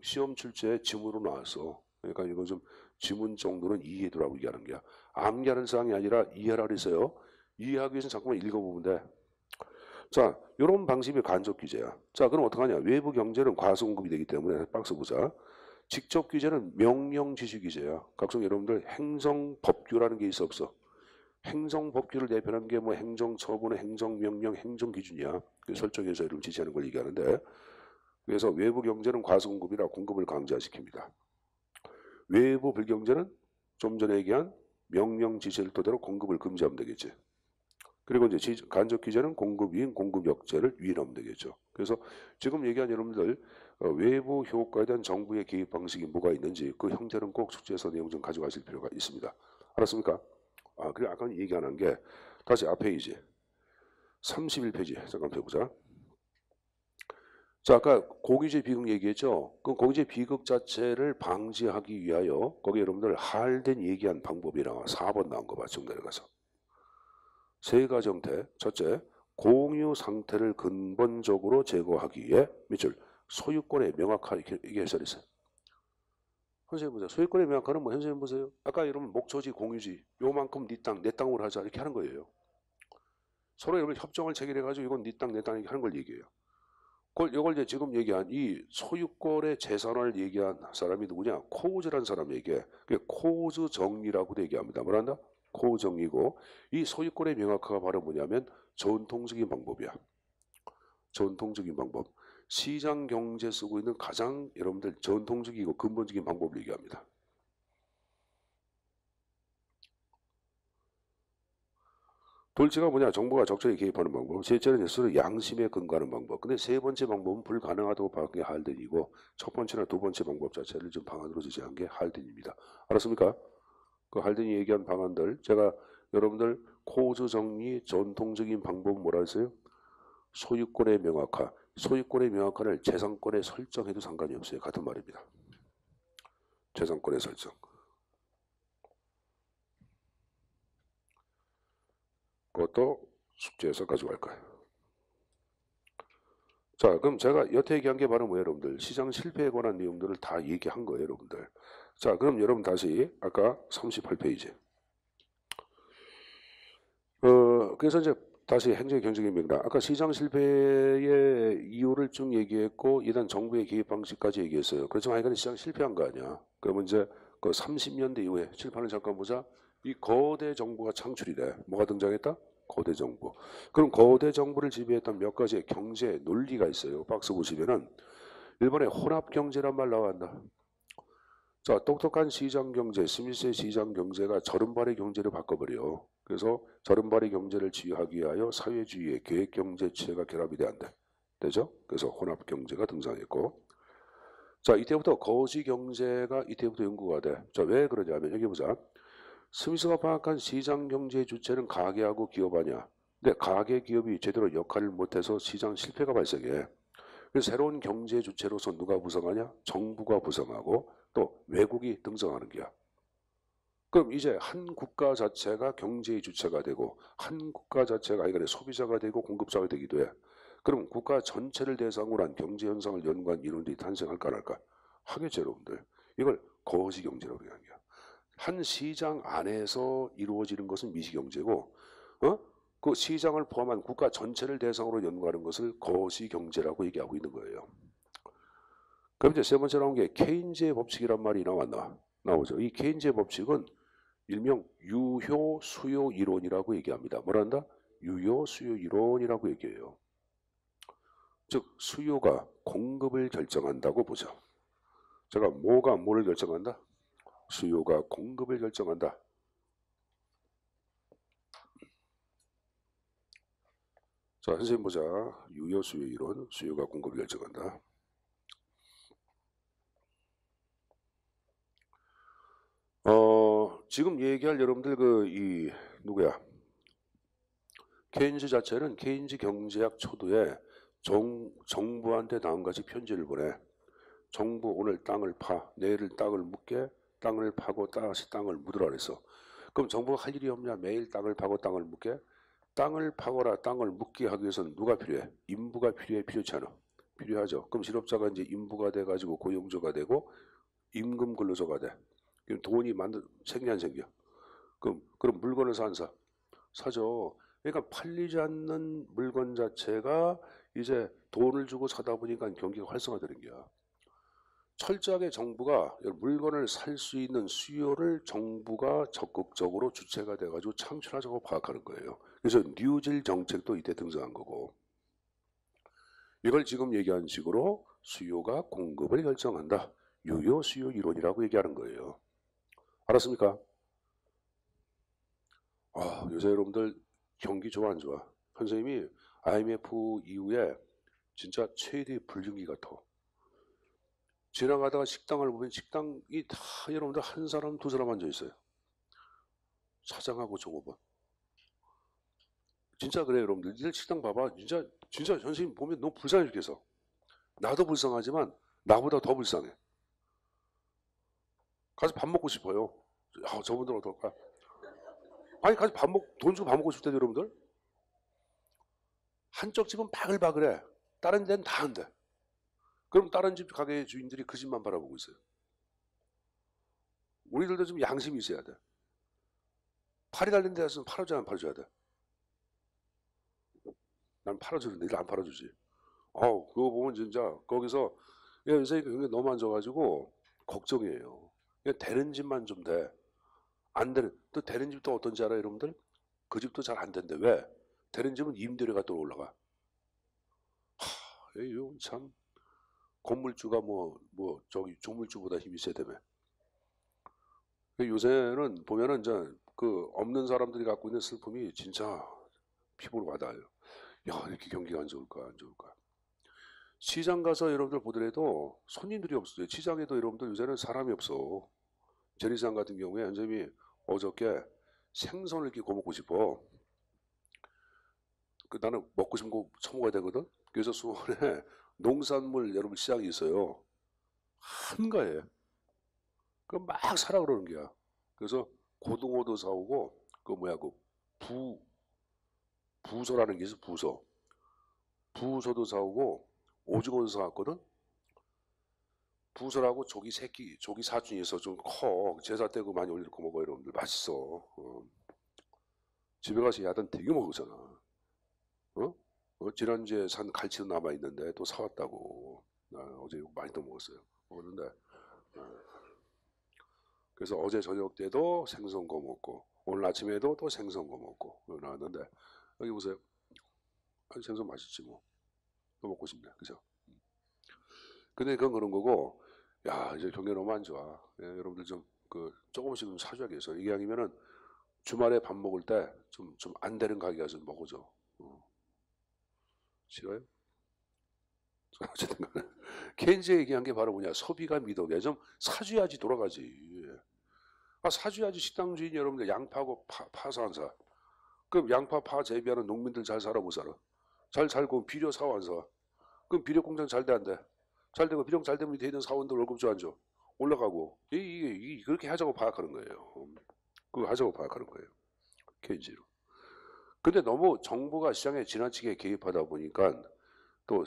시험 출제에 지문으로 나왔어. 그러니까 이거 좀 지문 정도는 이해해두라고 얘기하는 거야. 암기하는 사항이 아니라 이해하라 그랬어요. 이해하기 위해서는 잠깐만 읽어보면 돼. 자, 이런 방식이 간접 규제야. 자, 그럼 어떡하냐? 외부 경제는 과소공급이 되기 때문에 박스 보자. 직접 규제는 명령 지시 규제야. 각종 여러분들 행정법규라는 게 있어 없어? 행정법규를 대표하는 게 뭐 행정처분의 행정명령, 행정기준이야. 그 설정해서 이런 지시하는 걸 얘기하는데 그래서 외부 경제는 과소공급이라 공급을 강제시킵니다. 외부 불경제는 좀 전에 얘기한 명령 지시를 토대로 공급을 금지하면 되겠지. 그리고 이제 간접 규제는 공급 위인 공급 역제를 위임하면 되겠죠. 그래서 지금 얘기한 여러분들 외부 효과에 대한 정부의 개입 방식이 뭐가 있는지 그 형태는 꼭 숙제에서 내용 좀 가져가실 필요가 있습니다. 알았습니까? 아, 그리고 아까 얘기 안 한 게 다시 앞페이지 31페이지 잠깐 펴보자. 자, 아까 고기재 비극 얘기했죠. 그 고기재 비극 자체를 방지하기 위하여 거기 여러분들 할된 얘기한 방법이 나와 4번 나온 거 봐. 쭉 내려가서 세 가지 형태. 첫째, 공유 상태를 근본적으로 제거하기 위해 밑줄 소유권의 명확하게 이게 해설했어요. 선생님 보세요. 소유권의 명확화는 뭐 선생님 보세요. 아까 여러분 목초지 공유지 요만큼 네 땅 내 땅으로 하자 이렇게 하는 거예요. 서로 여러분 협정을 체결해가지고 이건 네 땅 내 땅 이렇게 하는 걸 얘기해요. 이걸 이제 지금 얘기한 이 소유권의 재산을 얘기한 사람이 누구냐? 코우즈라는 사람 얘기해. 그게 코우즈 정리라고도 얘기합니다. 뭐란다? 코우즈 정리고 이 소유권의 명확화가 바로 뭐냐면 전통적인 방법이야. 전통적인 방법. 시장 경제 쓰고 있는 가장 여러분들 전통적이고 근본적인 방법을 얘기합니다. 둘째가 뭐냐? 정부가 적절히 개입하는 방법. 셋째는 스스로 양심에 근거하는 방법. 근데 세 번째 방법은 불가능하다고 봐은 게 할덴이고 첫 번째나 두 번째 방법 자체를 좀 방안으로 제시한 게 할덴입니다. 알았습니까? 그 할덴이 얘기한 방안들 제가 여러분들 코즈 정리 전통적인 방법은 뭐라 했어요? 소유권의 명확화. 소유권의 명확화를 재산권에 설정해도 상관이 없어요. 같은 말입니다. 재산권의 설정. 그것도 숙제에서 가져갈 거예요. 자, 그럼 제가 여태 얘기한 게 바로 뭐예요, 여러분들? 시장 실패에 관한 내용들을 다 얘기한 거예요, 여러분들. 자, 그럼 여러분 다시 아까 38페이지. 그래서 이제 다시 행정 경제의 맥락. 아까 시장 실패의 이유를 쭉 얘기했고, 이단 정부의 개입 방식까지 얘기했어요. 그렇지만 이건 시장 실패한 거 아니야. 그러면 이제 그 30년대 이후에 칠판을 잠깐 보자. 이 거대 정부가 창출이 돼. 뭐가 등장했다? 거대 정부. 그럼 거대 정부를 지배했던 몇 가지의 경제 논리가 있어요. 박스 보시면은 일본의 혼합 경제란 말 나온다. 자, 똑똑한 시장 경제, 스미스의 시장 경제가 저른발의 경제를 바꿔버려. 그래서 저른발의 경제를 지휘하기 위하여 사회주의의 계획 경제체가 결합이 돼야 한다. 되죠? 그래서 혼합 경제가 등장했고, 자, 이때부터 거시 경제가 이때부터 연구가 돼. 자, 왜 그러냐면 여기 보자. 스미스가 파악한 시장 경제의 주체는 가게하고 기업 아니야. 근데 가게 기업이 제대로 역할을 못해서 시장 실패가 발생해. 그래서 새로운 경제 주체로서 누가 구성하냐? 정부가 구성하고 또 외국이 등장하는 거야. 그럼 이제 한 국가 자체가 경제의 주체가 되고 한 국가 자체가 이간에 소비자가 되고 공급자가 되기도 해. 그럼 국가 전체를 대상으로 한 경제 현상을 연구한 이론들이 탄생할까 안 할까? 하겠죠, 여러분들. 이걸 거시경제라고 얘기하는 거야. 한 시장 안에서 이루어지는 것은 미시경제고, 그 시장을 포함한 국가 전체를 대상으로 연구하는 것을 거시경제라고 얘기하고 있는 거예요. 그럼 이제 세 번째 나온 게 케인즈의 법칙이란 말이 나오죠. 이 케인즈의 법칙은 일명 유효 수요 이론이라고 얘기합니다. 뭐란다? 유효 수요 이론이라고 얘기해요. 즉 수요가 공급을 결정한다고 보죠. 제가 뭐가 뭐를 결정한다? 수요가 공급을 결정한다. 자, 선생님 보자. 유효 수요 이론, 수요가 공급을 결정한다. 지금 얘기할 여러분들 누구야? 케인즈 자체는 케인즈 경제학 초도에 정부한테 다음과 같이 편지를 보내. 정부 오늘 땅을 파, 내일 땅을 묻게, 땅을 파고 다시 땅을 묻으라 그랬어. 그럼 정부가 할 일이 없냐? 매일 땅을 파고 땅을 묻게? 땅을 파거나 땅을 묻게 하기 위해서는 누가 필요해? 인부가 필요해? 필요치 않아? 필요하죠. 그럼 실업자가 이제 인부가 돼가지고 고용주가 되고 임금 근로자가 돼. 그럼 돈이 생겨 안 생겨? 그럼 물건을 사 안 사? 사죠. 그러니까 팔리지 않는 물건 자체가 이제 돈을 주고 사다 보니까 경기가 활성화되는 거야. 철저하게 정부가 물건을 살 수 있는 수요를 정부가 적극적으로 주체가 돼가지고 창출하자고 파악하는 거예요. 그래서 뉴질 정책도 이때 등장한 거고, 이걸 지금 얘기한 식으로 수요가 공급을 결정한다. 유효 수요 이론이라고 얘기하는 거예요. 알았습니까? 요새 여러분들 경기 좋아 안 좋아? 선생님이 IMF 이후에 진짜 최대 불경기 같아. 지나가다가 식당을 보면 식당이 다 여러분들 한 사람 두 사람 앉아 있어요. 사장하고 종업원. 진짜 그래요, 여러분들. 니들 식당 봐봐. 진짜 선생님 보면 너무 불쌍해 죽겠어. 나도 불쌍하지만 나보다 더 불쌍해. 가서 밥 먹고 싶어요. 저분들은 어떨까? 아니, 가서 돈 주고 밥 먹고 싶대, 여러분들. 한쪽 집은 바글바글해. 다른 데는 다 안 돼. 그럼 다른 집 가게 주인들이 그 집만 바라보고 있어요. 우리들도 좀 양심이 있어야 돼. 팔이 달린 데에서는 팔아줘야 안 팔아줘야 돼. 난 팔아주는데 일 안 팔아주지. 그거 보면 진짜 거기서 요새 경기 너무 안 좋아가지고 걱정이에요. 그냥 되는 집만 좀 돼. 안 되는 또 되는 집도 어떤지 알아요, 여러분들? 그 집도 잘 안 된대. 왜? 되는 집은 임대료가 또 올라가. 이거 참 건물주가 저기 조물주보다 힘이 세다며. 요새는 보면은 그 없는 사람들이 갖고 있는 슬픔이 진짜 피부로 와닿아요. 야, 이렇게 경기가 안 좋을까, 안 좋을까. 시장 가서 여러분들 보더라도 손님들이 없어요. 시장에도 여러분들 요새는 사람이 없어. 재래시장 같은 경우에 선생님이 어저께 생선을 이렇게 구워 먹고 싶어. 나는 먹고 싶은 거 처먹어야 되거든. 그래서 수원에 농산물 여러분 시장이 있어요. 한가해. 그럼 막 사라 그러는 거야. 그래서 고등어도 사오고 그 부소라는 게 있어, 부소. 부소도 사오고 오징어도 사왔거든. 부소라고 조기 새끼, 조기 사촌이 있어. 좀 커. 제사 때고 많이 올려놓고 먹어, 여러분들. 맛있어. 집에 가서 야단 되게 먹었잖아. 어? 지난주에 산 갈치도 남아있는데 또 사왔다고. 나 어제 많이 또 먹었어요. 먹었는데. 그래서 어제 저녁 때도 생선 구워 먹고, 오늘 아침에도 또 생선 구워 먹고, 나왔는데, 여기 보세요. 아니, 생선 맛있지 뭐. 또 먹고 싶네. 그죠? 근데 그건 그런 거고, 야, 이제 경기 너무 안 좋아. 예, 여러분들 좀, 조금씩 좀 사줘야겠어. 이게 아니면은 주말에 밥 먹을 때 좀 안 되는 가게 가서 먹어줘. 싫어요? 어쨌든 간에. 케인즈 얘기한 게 바로 뭐냐. 소비가 미덕이야. 좀 사줘야지 돌아가지. 아, 사줘야지 식당 주인 여러분들 양파하고 파서 안 사. 그럼 양파, 파 재배하는 농민들 잘 살아 못 살아? 잘 살고 비료 사와 안 사? 그럼 비료 공장 잘 돼 안 돼? 잘 되고 비료 잘 되면 되는 사원들 월급 줘 안 줘? 올라가고 이게 그렇게 하자고 파악하는 거예요. 그거 하자고 파악하는 거예요. 케인즈로. 근데 너무 정부가 시장에 지나치게 개입하다 보니까 또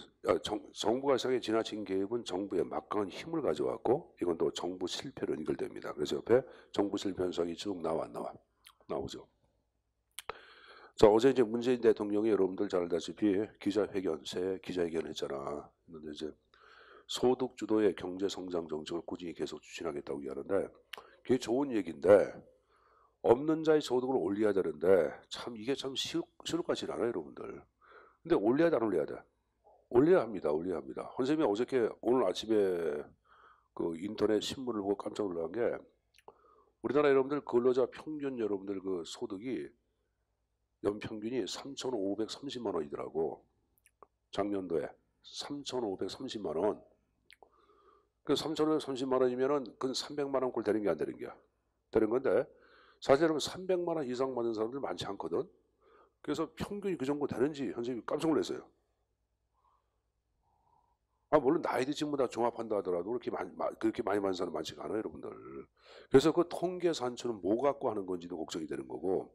정부가 시장에 지나친 개입은 정부의 막강한 힘을 가져왔고 이건 또 정부 실패로 연결됩니다. 그래서 옆에 정부 실패 현상이 쭉 나오죠. 자, 어제 이제 문재인 대통령이 여러분들 잘 알다시피 새 기자회견 했잖아. 근데 이제 소득 주도의 경제 성장 정책을 꾸준히 계속 추진하겠다고 얘기하는데 그게 좋은 얘기인데 없는 자의 소득을 올려야 되는데 참 이게 참 쉬울 것 같지는 않아요, 여러분들. 근데 올려야 돼, 안 올려야 돼? 올려야 합니다. 올려야 합니다. 선생님이 어저께 오늘 아침에 그 인터넷 신문을 보고 깜짝 놀란 게 우리나라 여러분들 근로자 평균 여러분들 그 소득이 연평균이 3,530만 원이더라고. 작년도에 3,530만 원. 그 3,530만 원이면은 그건 300만 원 꼴 되는 게 안 되는 게야. 되는 건데 사실 여러분 300만 원 이상 받는 사람들 많지 않거든. 그래서 평균이 그 정도 되는지 선생님이 깜짝 놀랐어요. 아, 물론 나이 드신 분다 종합한다 하더라도 그렇게 많이 받는 사람 많지가 않아요, 여러분들. 그래서 그 통계산처럼 뭐 갖고 하는 건지도 걱정이 되는 거고.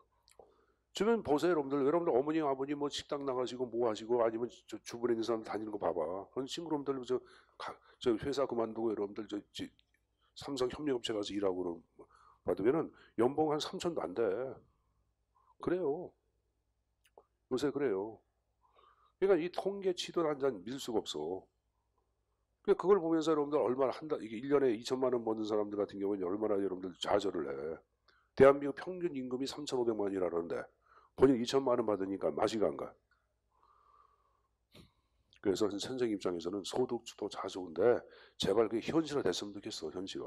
주변 보세요, 여러분들. 여러분들 어머니, 아버님 뭐 식당 나가시고 뭐 하시고 아니면 주변에 있는 사람 다니는 거 봐봐. 그런 친구분들 저 회사 그만두고 여러분들 삼성 협력업체 가서 일하고 받으면은 연봉 한 3천도 안 돼. 그래요. 요새 그래요. 그러니까 이 통계치도 한 잔 믿을 수가 없어. 그러니까 그걸 보면서 여러분들 얼마나 이게 1년에 2천만 원 버는 사람들 같은 경우는 얼마나 여러분들 좌절을 해. 대한민국 평균 임금이 3,500만 원이라는데 본인 2천만 원 받으니까 맛이 안 가. 그래서 선생 입장에서는 소득주도 자주인데 제발 그게 현실화 됐으면 좋겠어, 현실화.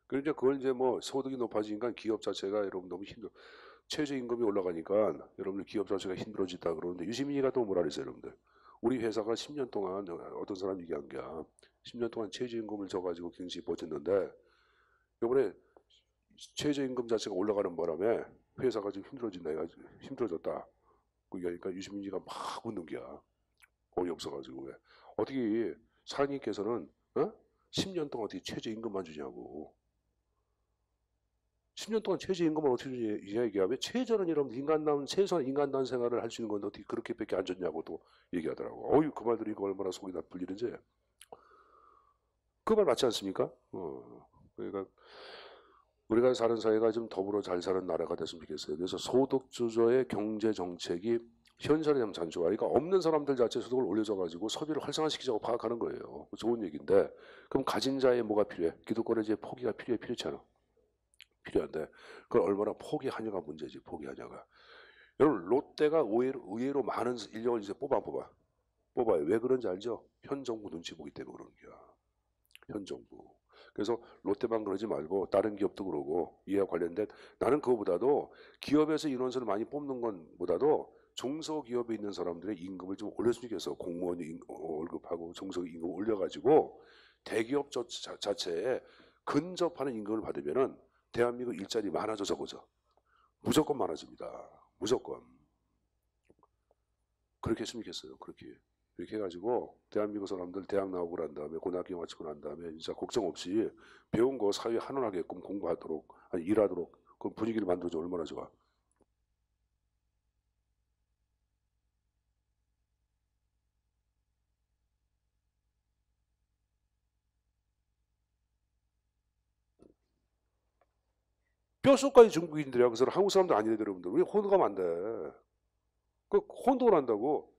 그러니까 그걸 이제 뭐 소득이 높아지니까 기업 자체가 여러분 너무 힘들어. 최저임금이 올라가니까 여러분들 기업 자체가 힘들어지다 그러는데 유시민이가 또 뭐라 그랬어요, 여러분들. 우리 회사가 10년 동안 어떤 사람 얘기한 게 10년 동안 최저임금을 줘가지고 굉장히 버텼는데 이번에 최저임금 자체가 올라가는 바람에 회사가 좀 힘들어진다 해가지고 힘들어졌다. 그러니까 유시민이가 막 웃는 게야. 어이없어가지고 왜 어떻게 사장님께서는 10년 동안 어떻게 최저임금만 주냐고. 10년 동안 최저임금을 어떻게 주냐 얘기하면 최저는 여러분 최소한 인간다운 생활을 할 수 있는 건데 어떻게 그렇게밖에 안 줬냐고 또 얘기하더라고. 어이 그 말 들으니까 얼마나 속이 다 풀리는지. 그 말 맞지 않습니까? 그러니까 우리가 사는 사회가 좀 더불어 잘 사는 나라가 됐으면 좋겠어요. 그래서 소득 주도의 경제 정책이 현실화되면 참 좋아. 그러니까 없는 사람들 자체 소득을 올려줘가지고 소비를 활성화시키자고 파악하는 거예요. 좋은 얘기인데 그럼 가진 자의 뭐가 필요해? 기득권의 이제 포기가 필요치 않아. 필요한데 그걸 얼마나 포기하냐가 문제지. 포기하냐가. 여러분 롯데가 의외로 많은 인력을 이제 뽑아요. 왜 그런지 알죠? 현 정부 눈치 보기 때문에 그런 거야. 현 정부. 그래서 롯데만 그러지 말고 다른 기업도 그러고 이와 관련된 나는 그거보다도 기업에서 인원수를 많이 뽑는 것보다도 중소기업에 있는 사람들의 임금을 좀 올려주기 위해서 공무원 월급하고 중소임금 올려가지고 대기업 자체에 근접하는 임금을 받으면은 대한민국 일자리 많아져 적어져. 무조건 많아집니다. 무조건. 그렇게 했으면 좋겠어요. 그렇게 해가지고 대한민국 사람들 대학 나오고 난 다음에 고등학교 마치고 난 다음에 진짜 걱정 없이 배운 거 사회에 한원하게끔 공부하도록 아니 일하도록 그 분위기를 만들어줘 얼마나 좋아. 뼛속까지 중국인들이야. 그래서 한국 사람도 아니래, 여러분들. 왜 혼도 가면 안 돼? 그 혼동을 한다고.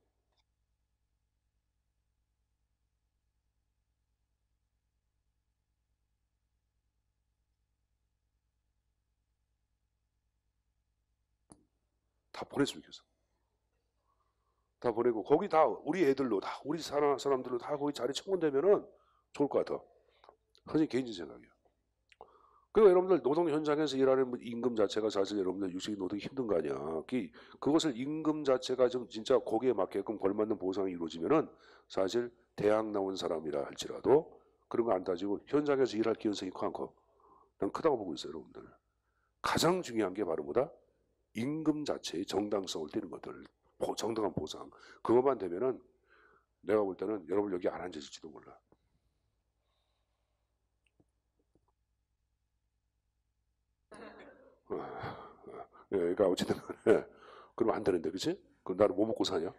다 보냈으면 좋겠어. 다 보내고 거기 다 우리 애들로 다 우리 사람들로 다 거기 자리 청원되면은 좋을 것 같아. 선생님 개인적인 생각이야. 그리고 여러분들 노동 현장에서 일하는 임금 자체가 사실 여러분들 육식 노동이 힘든 거 아니야. 그것을 임금 자체가 좀 진짜 거기에 맞게끔 걸맞는 보상이 이루어지면은 사실 대학 나온 사람이라 할지라도 그런 거 안 따지고 현장에서 일할 기회성이 커. 난 크다고 보고 있어요, 여러분들. 가장 중요한 게 바로 뭐다? 임금 자체의 정당성을 띠는 것들. 정당한 보상. 그것만 되면은 내가 볼 때는 여러분 여기 안 앉으실지도 몰라. 예, 그러니까 어쨌든 그러면 안 되는데, 그치? 그럼 나는 뭐 먹고 사냐?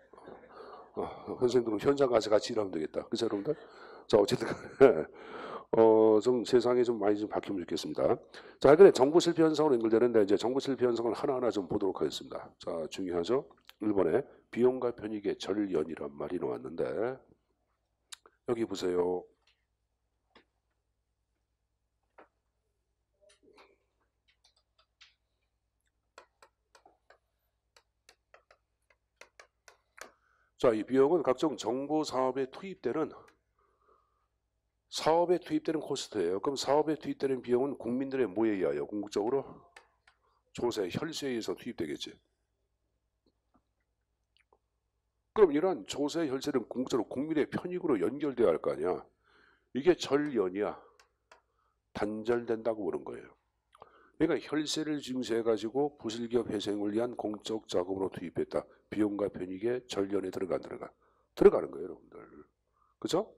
선생님들은 현장 가서 같이 일하면 되겠다. 그치, 여러분들? 자, 어쨌든 좀 세상이 좀 많이 좀 바뀌면 좋겠습니다. 자, 그래 정부 실패 현상으로 연결되는데 이제 정부 실패 현상을 하나하나 좀 보도록 하겠습니다. 자, 중요하죠? 1번에 비용과 편익의 절연이란 말이 나왔는데 여기 보세요. 자, 이 비용은 각종 정보 사업에 투입되는 코스트예요. 그럼 사업에 투입되는 비용은 국민들의 뭐에 의하여 궁극적으로 조세, 혈세에 의해서 투입되겠지. 그럼 이러한 조세, 혈세는 궁극적으로 국민의 편익으로 연결돼야 할 거 아니야. 이게 절연이야. 단절된다고 보는 거예요. 그러니까 혈세를 징수해가지고 부실기업 회생을 위한 공적 자금으로 투입했다. 비용과 편익의 절연에 들어가는 거예요, 여러분들. 그죠?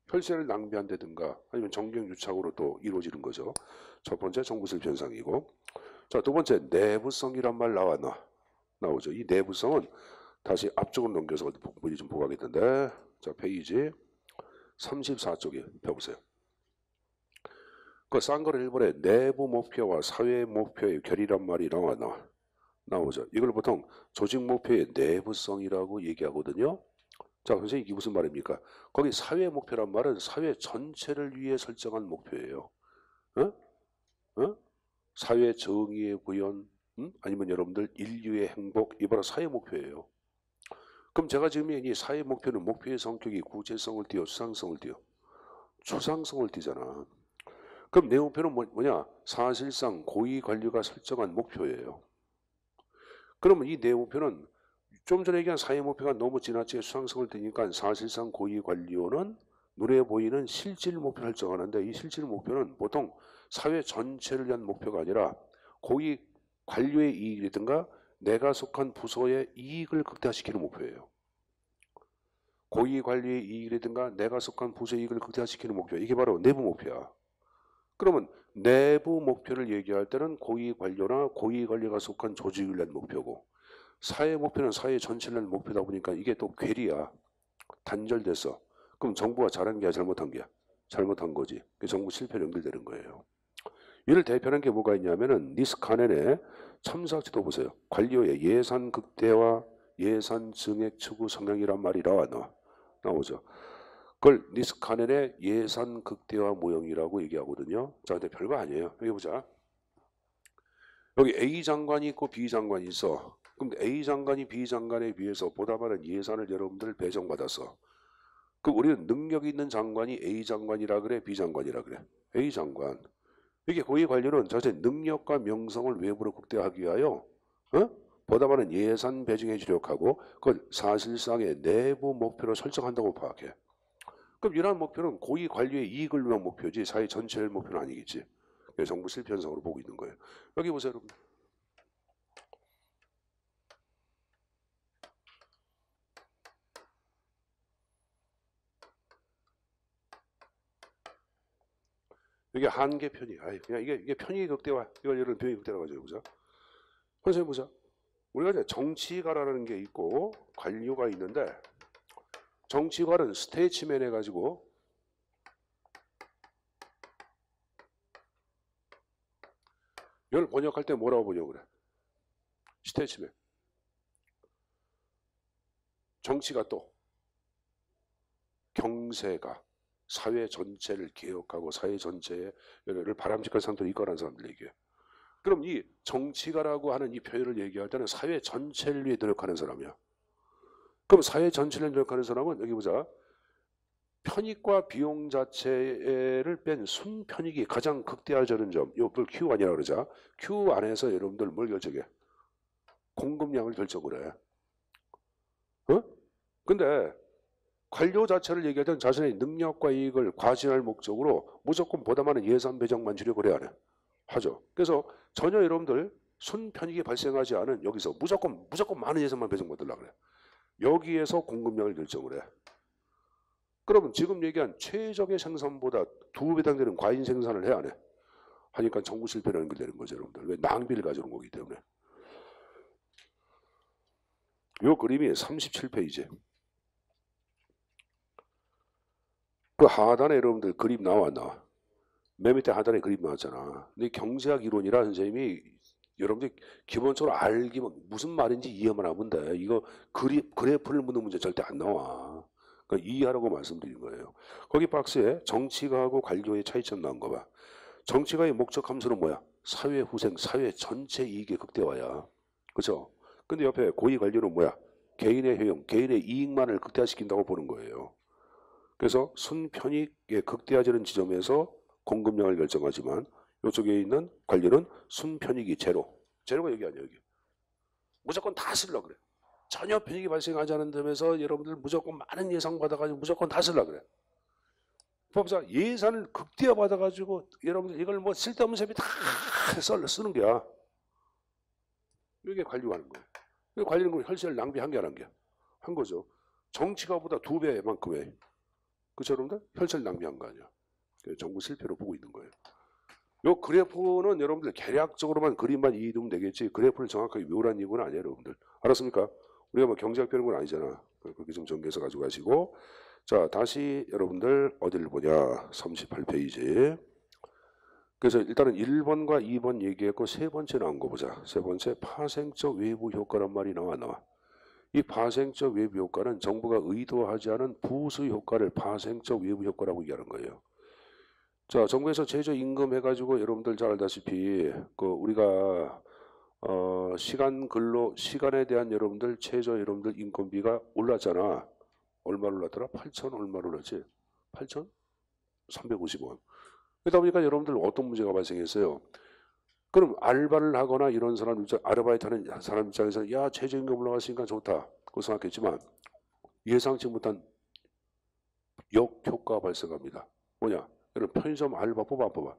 혈세를 낭비한다든가 아니면 정경유착으로 또 이루어지는 거죠. 첫 번째 정부실 현상이고, 자, 두 번째 내부성이란 말 나오죠. 이 내부성은 다시 앞쪽으로 넘겨서 미리 좀 보고 가겠는데, 자, 페이지 34쪽에 펴보세요. 그 싼거를 일본의 내부 목표와 사회 목표의 결이란 말이 나오죠. 이걸 보통 조직 목표의 내부성이라고 얘기하거든요. 자, 선생님 이게 무슨 말입니까? 거기 사회 목표란 말은 사회 전체를 위해 설정한 목표예요. 어? 어? 사회 정의의 구현, 아니면 여러분들 인류의 행복, 이 바로 사회 목표예요. 그럼 제가 지금 이 사회 목표는 목표의 성격이 구체성을 띠어 추상성을 띠어 추상성을 띠잖아. 그럼 내 목표는 뭐냐? 사실상 고위 관료가 설정한 목표예요. 그러면 이 내 목표는 좀 전에 얘기한 사회 목표가 너무 지나치게 수상성을 띠니까 사실상 고위 관료는 눈에 보이는 실질 목표를 설정하는데 이 실질 목표는 보통 사회 전체를 위한 목표가 아니라 고위 관료의 이익이라든가 내가 속한 부서의 이익을 극대화시키는 목표예요. 고위 관료의 이익이라든가 내가 속한 부서의 이익을 극대화시키는 목표. 이게 바로 내부 목표야. 그러면 내부 목표를 얘기할 때는 고위 관료나 고위 관료가 속한 조직을 위한 목표고 사회 목표는 사회 전체를 위한 목표다 보니까 이게 또 괴리야. 단절됐어. 그럼 정부가 잘한 게야 잘못한 게야? 잘못한 거지. 정부 실패로 연결되는 거예요. 이를 대표하는 게 뭐가 있냐면은 니스카넨의 참사지도 보세요. 관료의 예산 극대화, 예산 증액 추구 성향이란 말이 나오죠. 그걸 니스카넨의 예산 극대화 모형이라고 얘기하거든요. 자, 근데 별거 아니에요. 여기 보자. 여기 A 장관이 있고 B 장관이 있어. 그럼 A 장관이 B 장관에 비해서 보다 많은 예산을 여러분들 배정받았어. 그럼 우리는 능력 있는 장관이 A 장관이라 그래, B 장관이라 그래. A 장관. 이게 고위 관료는 자체 능력과 명성을 외부로 극대화하기 위하여 보다 많은 예산 배정에 주력하고 그걸 사실상의 내부 목표로 설정한다고 파악해. 그럼 이러한 목표는 고위 관료의 이익을 위한 목표지 사회 전체의 목표는 아니겠지. 정부 실패 현상으로 보고 있는 거예요. 여기 보세요, 여러분. 이게 한계 편익. 그냥 이게 편익 극대화. 이걸 이런 편익 극대화 가지고 보자. 선생님 보자. 우리가 이제 정치가라는 게 있고 관료가 있는데 정치가는 스테이츠맨 해가지고 이걸 번역할 때 뭐라고 번역을 해? 스테이츠맨. 정치가 또 경세가 사회 전체를 개혁하고 사회 전체를 바람직한 상태로 이끌어가는 사람들 얘기해요. 그럼 이 정치가라고 하는 이 표현을 얘기할 때는 사회 전체를 위해 노력하는 사람이야. 그럼 사회 전체를 노력하는 사람은 여기 보자. 편익과 비용 자체를 뺀 순편익이 가장 극대화되는 점. 이걸 Q 아니라 그러자. Q 안에서 여러분들 뭘 결정해? 공급량을 결정을 해. 어? 근데 관료 자체를 얘기할 때는 자신의 능력과 이익을 과시할 목적으로 무조건 보다 많은 예산 배정만 주려고 해야 해. 하죠. 그래서 전혀 여러분들 순편익이 발생하지 않은 여기서 무조건 많은 예산만 배정받으려고 그래. 여기에서 공급량을 결정을 해. 그러면 지금 얘기한 최적의 생산보다 2배 되는 과잉 생산을 해야 안 해? 하니까 정부 실패를 연결되는 거죠, 여러분들. 왜? 낭비를 가져오는 거기 때문에. 이 그림이 37페이지. 그 하단에 여러분들 그림 나와 안 나와? 맨 밑에 하단에 그림 나왔잖아. 근데 경제학 이론이라 선생님이 여러분들 기본적으로 알기만 무슨 말인지 이해만 하면 돼. 이거 그래프를 묻는 문제 절대 안 나와. 그러니까 이해하라고 말씀드린 거예요. 거기 박스에 정치가하고 관료의 차이점 나온 거 봐. 정치가의 목적 함수는 뭐야? 사회 후생, 사회 전체 이익의 극대화야. 그렇죠? 근데 옆에 고위 관료는 뭐야? 개인의 효용, 개인의 이익만을 극대화시킨다고 보는 거예요. 그래서 순편익의 극대화되는 지점에서 공급량을 결정하지만 이쪽에 있는 관료는 순편익이 제로가 여기 아니야. 여기 무조건 다 쓰려고 그래. 전혀 편익이 발생하지 않은 점에서 여러분들 무조건 많은 예상 받아가지고 무조건 다 쓰려고 그래. 법사 예산을 극대화 받아가지고 여러분들 이걸 뭐 쓸데없는 셈이 다 쓰는 거야. 이게 관료가 하는 거예요. 관리는 혈세를 낭비한 게 아닌 게 한 거죠. 정치가보다 2배만큼의 그쵸 여러분들? 혈세를 낭비한 거 아니야. 정부 실패로 보고 있는 거예요. 요 그래프는 여러분들 계략적으로만 그림만 이해하면 되겠지 그래프를 정확하게 묘란 이유는 아니에요 여러분들. 알았습니까? 우리가 뭐 경제학 배우는 건 아니잖아. 그렇게 좀 정리해서 가지고 가시고 자 다시 여러분들 어디를 보냐 38페이지. 그래서 일단은 1번과 2번 얘기했고 세 번째 나온 거 보자. 세 번째 파생적 외부 효과란 말이 나와. 이 파생적 외부 효과는 정부가 의도하지 않은 부수 효과를 파생적 외부 효과라고 얘기하는 거예요. 자, 정부에서 최저임금 해가지고 여러분들 잘 알다시피 그 우리가 시간에 대한 여러분들 최저 여러분들 인건비가 올랐잖아. 얼마 올랐더라? 8천 얼마 올랐지? 8,350원. 그러다 보니까 여러분들 어떤 문제가 발생했어요? 그럼 알바를 하거나 이런 사람 아르바이트 하는 사람 입장에서는 야 최저임금 올라갔으니까 좋다. 그거 생각했지만 예상치 못한 역효과가 발생합니다. 뭐냐? 여러분 편의점 알바 뽑아 안 뽑아?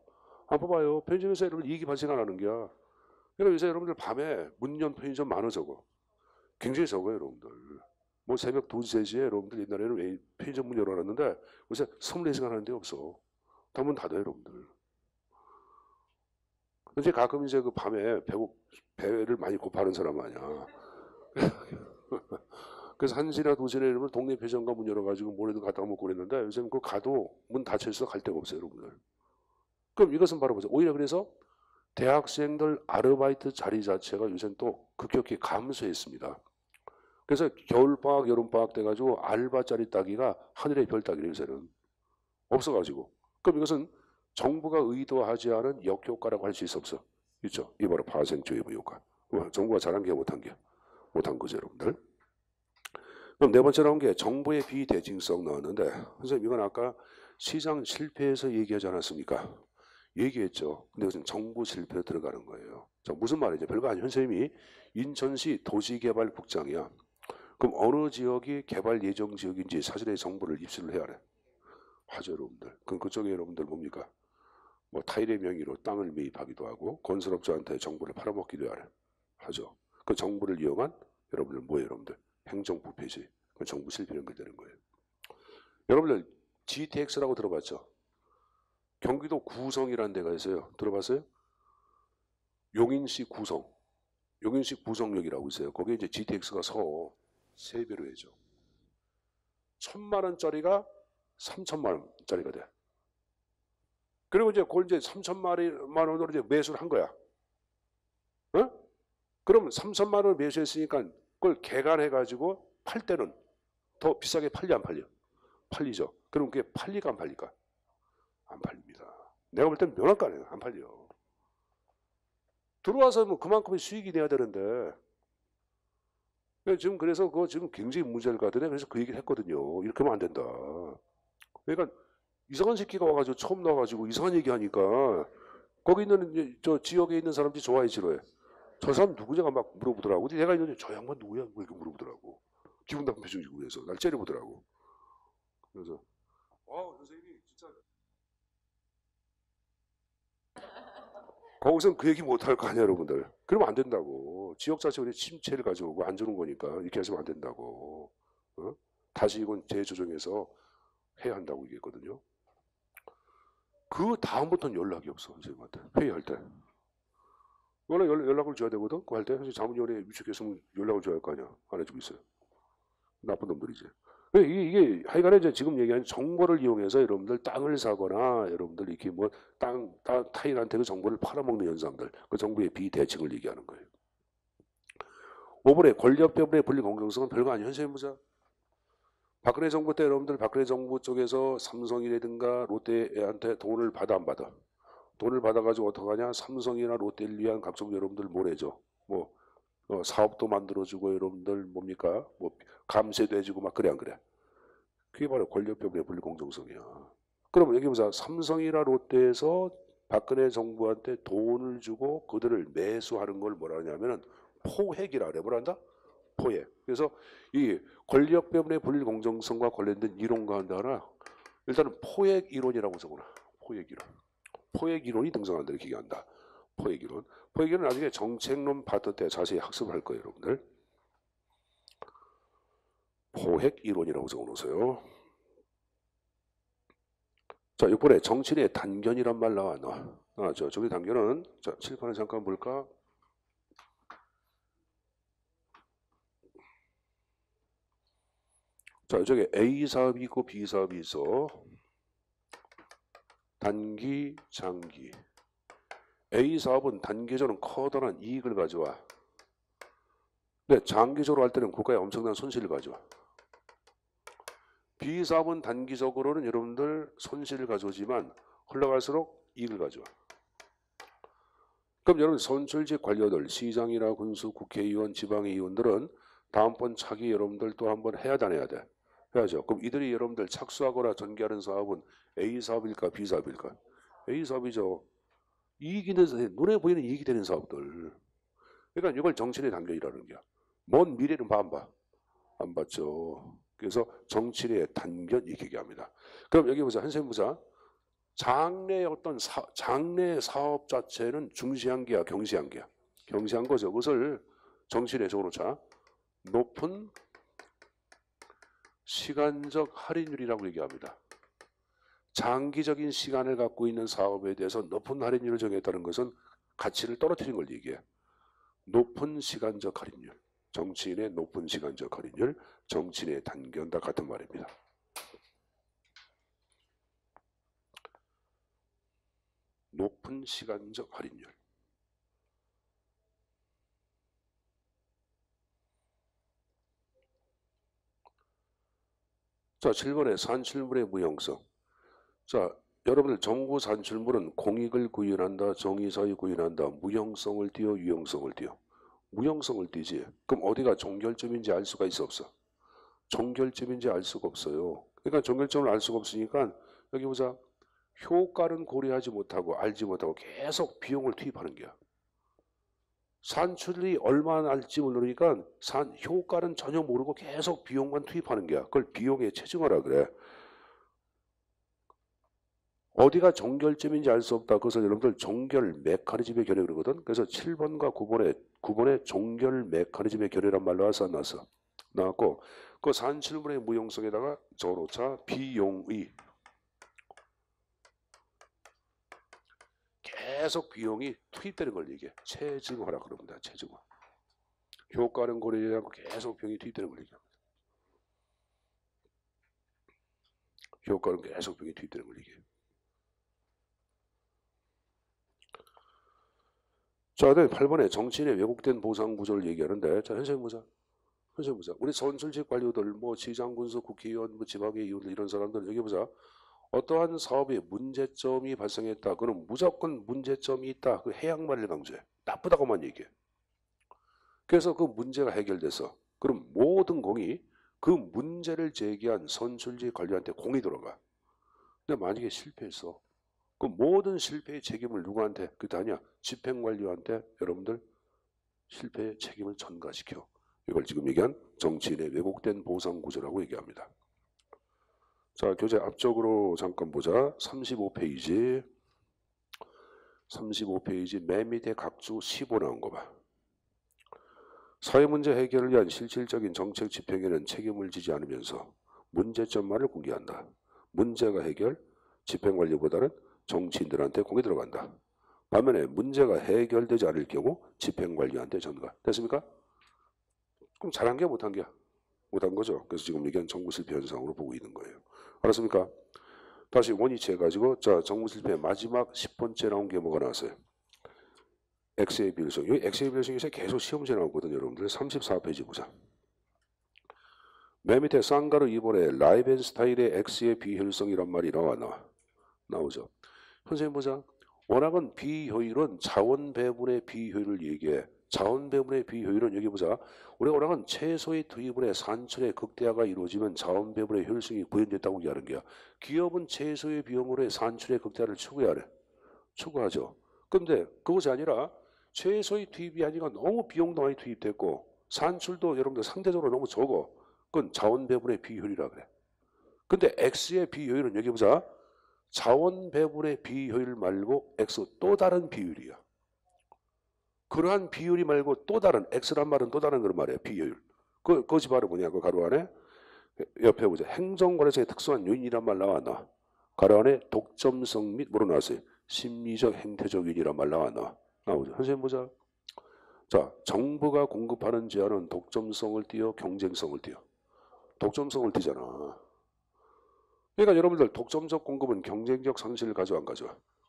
안 뽑아요. 편의점에서 여러분 이익이 발생 안 하는 게야. 그러니까 요새 여러분들 밤에 문 연 편의점 많아 적어. 굉장히 적어요 여러분들. 뭐 새벽 2시, 3시에 여러분들 옛날에는 왜 편의점 문 열어놨는데 요새 24시간 하는 데 없어. 다 문 닫아요 여러분들. 이제 가끔 이제 그 밤에 배를 많이 고파하는 사람 아니야. 그래서 1시나 2시에 이러면 동네 편의점가 문 열어가지고 뭐라도 갖다 먹고 그랬는데 요새는 그 가도 문 닫혀있어 갈 데가 없어요 여러분들. 그럼 이것은 바로 보세요. 오히려 그래서 대학생들 아르바이트 자리 자체가 요새는 또 급격히 감소했습니다. 그래서 겨울방학 여름방학 돼가지고 알바 자리 따기가 하늘의 별 따기를 요새는 없어가지고 그럼 이것은 정부가 의도하지 않은 역효과라고 할 수 있어 없어? 있죠. 이 바로 파생적 외부 효과. 정부가 잘한 게 못한 거죠 여러분들. 그럼 네 번째 나온 게 정부의 비대칭성 나왔는데 선생님 이건 아까 시장 실패에서 얘기하지 않았습니까? 얘기했죠. 근데 이것은 정부 실패로 들어가는 거예요. 자, 무슨 말이죠? 별거 아니에요. 선생님이 인천시 도시개발국장이야. 그럼 어느 지역이 개발 예정 지역인지 사전에 정보를 입수를 해야 해. 하죠 여러분들. 그럼 그쪽에 여러분들 뭡니까? 뭐 타일의 명의로 땅을 매입하기도 하고 건설업자한테 정보를 팔아먹기도 하죠. 그 정보를 이용한 여러분들 뭐예요 여러분들? 행정부패지. 그 정부 실패 연결되는 거예요. 여러분들 GTX라고 들어봤죠? 경기도 구성이라는 데가 있어요. 들어봤어요? 용인시 구성. 용인시 구성역이라고 있어요. 거기에 이제 GTX가 서 3배로 해줘. 1,000만 원짜리가 3,000만 원짜리가 돼. 그리고 이제 그걸 이제 3,000만 원으로 이제 매수를 한 거야. 그러면 3천만 원을 매수했으니까 그걸 개간해가지고 팔 때는 더 비싸게 팔리 안 팔려? 팔리죠. 그럼 그게 팔리가 안 팔릴까? 안 팔립니다. 내가 볼 땐 명확하네요. 안 팔려. 들어와서 뭐 그만큼의 수익이 내야 되는데 지금 그래서 그거 지금 굉장히 문제를 가더네. 그래서 그 얘기를 했거든요. 이렇게 하면 안 된다. 그러니까 이상한 새끼가 와가지고 처음 나와가지고 이상한 얘기하니까 거기 있는 저 지역에 있는 사람들이 좋아해 싫어해. 저 사람 누구냐가 막 물어보더라고. 근데 내가 있는데 저 양반 누구야? 뭐 이렇게 물어보더라고. 기분 나쁜 표정 지고 그래서 날 째려보더라고. 그래서 선생님이 진짜 거기선 그 얘기 못 할 거 아니야 여러분들. 그러면 안 된다고. 지역 자체의 침체를 가져오고 안 주는 거니까 이렇게 해서는 안 된다고. 어? 다시 이건 재조정해서 해야 한다고 얘기했거든요. 그 다음부터는 연락이 없어 선생님한테 회의할 때. 원래 연락을 줘야 되거든. 그거 할 때 사실 자문위원회 위촉했으면 연락을 줘야 할 거 아니야. 안 해주고 있어요. 나쁜 놈들이지. 이게 하여간에 이제 지금 얘기하는 정보를 이용해서 여러분들 땅을 사거나 여러분들 이렇게 뭐 타인한테 그 정보를 팔아먹는 현상들, 그 정부의 비대칭을 얘기하는 거예요. 5번에 권력배분의 분리 공정성은 별거 아니에요. 현실 보자. 박근혜 정부 때 여러분들 박근혜 정부 쪽에서 삼성이라든가 롯데한테 돈을 받아 안 받아? 돈을 받아가지고 어떡하냐? 삼성이나 롯데를 위한 각종 여러분들 뭐 내죠? 뭐 사업도 만들어주고 여러분들 뭡니까? 뭐 감세도 해주고 막 그래 안 그래? 그게 바로 권력배분의 불공정성이야. 그러면 여기 보자. 삼성이나 롯데에서 박근혜 정부한테 돈을 주고 그들을 매수하는 걸 뭐라 하냐면은 포획이라 그래. 뭐라 한다? 포획. 그래서 이 권력배분의 불공정성과 관련된 이론과 하나 일단은 포획 이론이라고 적어놔. 포획 이론. 포획 이론이 등장한다 이렇게 얘기한다. 포획 이론. 포획 이론은 나중에 정책론 파트 때 자세히 학습할 거예요, 여러분들. 포획 이론이라고 적어놓으세요. 자, 6번에 정치인의 단견이란 말 나왔죠. 저기 단견은 자, 칠판을 잠깐 볼까? 자, 저기 A 사업이 있고 B 사업이 있어. 단기, 장기. A 사업은 단기적으로는 커다란 이익을 가져와. 근데 장기적으로 할 때는 국가에 엄청난 손실을 가져와. B 사업은 단기적으로는 여러분들 손실을 가져오지만 흘러갈수록 이익을 가져와. 그럼 여러분 선출직 관료들, 시장이나 군수, 국회의원, 지방의원들은 다음번 차기 여러분들 또 한번 해야 다녀야 돼. 해야죠. 그럼 이들이 여러분들 착수하거나 전개하는 사업은 A 사업일까 B 사업일까? A 사업이죠. 이익이 되는 눈에 보이는 이익이 되는 사업들. 그러니까 이걸 정치인의 단견이라는 거야. 먼 미래는 봐 안 봐? 안 봤죠. 그래서 정치인의 단견 이렇게 얘기합니다. 그럼 여기 보자. 선생님 보자. 장래의 어떤 장래 사업 자체는 중시한 게야, 경시한 게야. 경시한 거죠. 그것을 정치인의 적으로 자. 높은 시간적 할인율이라고 얘기합니다. 장기적인 시간을 갖고 있는 사업에 대해서 높은 할인율을 정했다는 것은 가치를 떨어뜨린 걸 얘기해. 높은 시간적 할인율. 정치인의 높은 시간적 할인율, 정치인의 단견 다 같은 말입니다. 높은 시간적 할인율. 자, 7번에 산출물의 무형성. 자, 여러분들 정보 산출물은 공익을 구현한다, 정의사에 구현한다, 무형성을 띄어, 유형성을 띄어. 무형성을 띄지. 그럼 어디가 종결점인지 알 수가 있어 없어? 종결점인지 알 수가 없어요. 그러니까 종결점을 알 수가 없으니까 여기 보자. 효과는 고려하지 못하고 알지 못하고 계속 비용을 투입하는 거야. 산출이 얼마나 날지 모르니까 효과는 전혀 모르고 계속 비용만 투입하는 거야. 그걸 비용의 체증하라 그래. 어디가 종결점인지 알 수 없다. 그래서 여러분들 종결 메커니즘의 결여 그러거든. 그래서 7번과 9번에 종결 메커니즘의 결여란 말로 와서 나왔고 그 산출물의 무용성에다가 적어놓자. 비용의 계속 비용이 투입되는 걸 얘기해. 체증화라 그럽니다. 체증화. 효과는 고려하지 않고 계속 비용이 투입되는 걸 얘기합니다. 효과는 계속 비용이 투입되는 걸 얘기해. 자, 8번에 정치인의 왜곡된 보상 구조를 얘기하는데, 자, 현실 보자. 현실 보자. 우리 선출직 관료들, 뭐 시장, 군수, 국회의원, 뭐 지방의 의원들 이런 사람들 여기 보자. 어떠한 사업에 문제점이 발생했다. 그럼 무조건 문제점이 있다. 그 해양만을 강조해. 나쁘다고만 얘기해. 그래서 그 문제가 해결돼서 그럼 모든 공이 그 문제를 제기한 선출직 관료한테 공이 들어가. 근데 만약에 실패했어. 그 모든 실패의 책임을 누구한테? 그게 아니야. 집행관료한테 여러분들 실패의 책임을 전가시켜. 이걸 지금 얘기한 정치인의 왜곡된 보상구조라고 얘기합니다. 자, 교재 앞쪽으로 잠깐 보자. 35페이지. 35페이지 맨 밑에 각주 15 나온 거 봐. 사회문제 해결을 위한 실질적인 정책 집행에는 책임을 지지 않으면서 문제점만을 공개한다. 문제가 해결, 집행관리보다는 정치인들한테 공이 들어간다. 반면에 문제가 해결되지 않을 경우 집행관리한테 전가. 됐습니까? 그럼 잘한 게 못한 게 못한 거죠. 그래서 지금 얘기한 정부 실패 현상으로 보고 있는 거예요. 알았습니까? 다시 원위치 해가지고 자 정부 실패 마지막 10번째 나온 게 뭐가 나왔어요? X의 비율성. 여기 X의 비율성에서 계속 시험제 나오거든요. 여러분들 34페이지 보자. 맨 밑에 쌍가루 2번에 라이벤스타일의 X의 비효율성이란 말이 나오죠. 선생님 보자. 워낙은 비효율은 자원 배분의 비효율을 얘기해. 자원 배분의 비효율은 여기 보자. 우리가 워낙은 채소의 투입분의 산출의 극대화가 이루어지면 자원 배분의 효율성이 구현됐다고 얘기하는 거야. 기업은 채소의 비용으로 산출의 극대화를 추구하래. 추구하죠. 근데 그것이 아니라 채소의 투입이 아니라 너무 비용도 많이 투입됐고 산출도 여러분들 상대적으로 너무 적어. 그건 자원 배분의 비효율이라 그래. 근데 X의 비효율은 여기 보자. 자원 배분의 비효율 말고 X 또 다른 비율이야. 그러한 비율이 말고 또 다른 X란 말은 또 다른 그런 말이야. 비효율. 그것이 바로 뭐냐. 그 가로 안에 옆에 보자. 행정관에서의 특수한 요인이란 말 나왔나. 가로 안에 독점성 및 뭐로 나왔어요. 심리적 행태적 요인이란 말 나왔나. 나오죠. 선생님 보자. 자, 정부가 공급하는 제한은 독점성을 띄어 경쟁성을 띄어. 독점성을 띄잖아. 그러니까 여러분들 독점적 공급은 경쟁적 상실을 안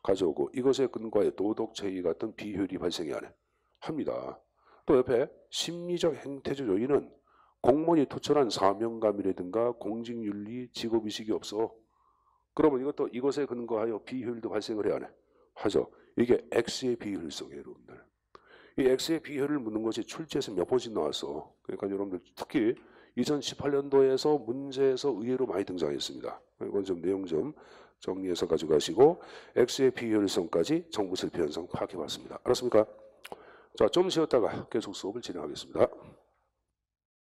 가져오고 이것에 근거해 도덕체의 같은 비효율이 발생이 안 해. 합니다. 또 옆에 심리적 행태적 요인은 공무원이 투철한 사명감이라든가 공직윤리 직업의식이 없어. 그러면 이것도 이것에 근거하여 비효율도 발생을 해야 안 해. 하죠. 이게 X의 비효율성이에요. 여러분들. 이 X의 비효율을 묻는 것이 출제에서 몇 번씩 나왔어. 그러니까 여러분들 특히 2018년도에서 문제에서 의외로 많이 등장했습니다. 이건 좀 내용 좀 정리해서 가져가시고 X의 비효율성까지 정부 실패 현상 파악해봤습니다. 알았습니까? 자, 좀 쉬었다가 계속 수업을 진행하겠습니다.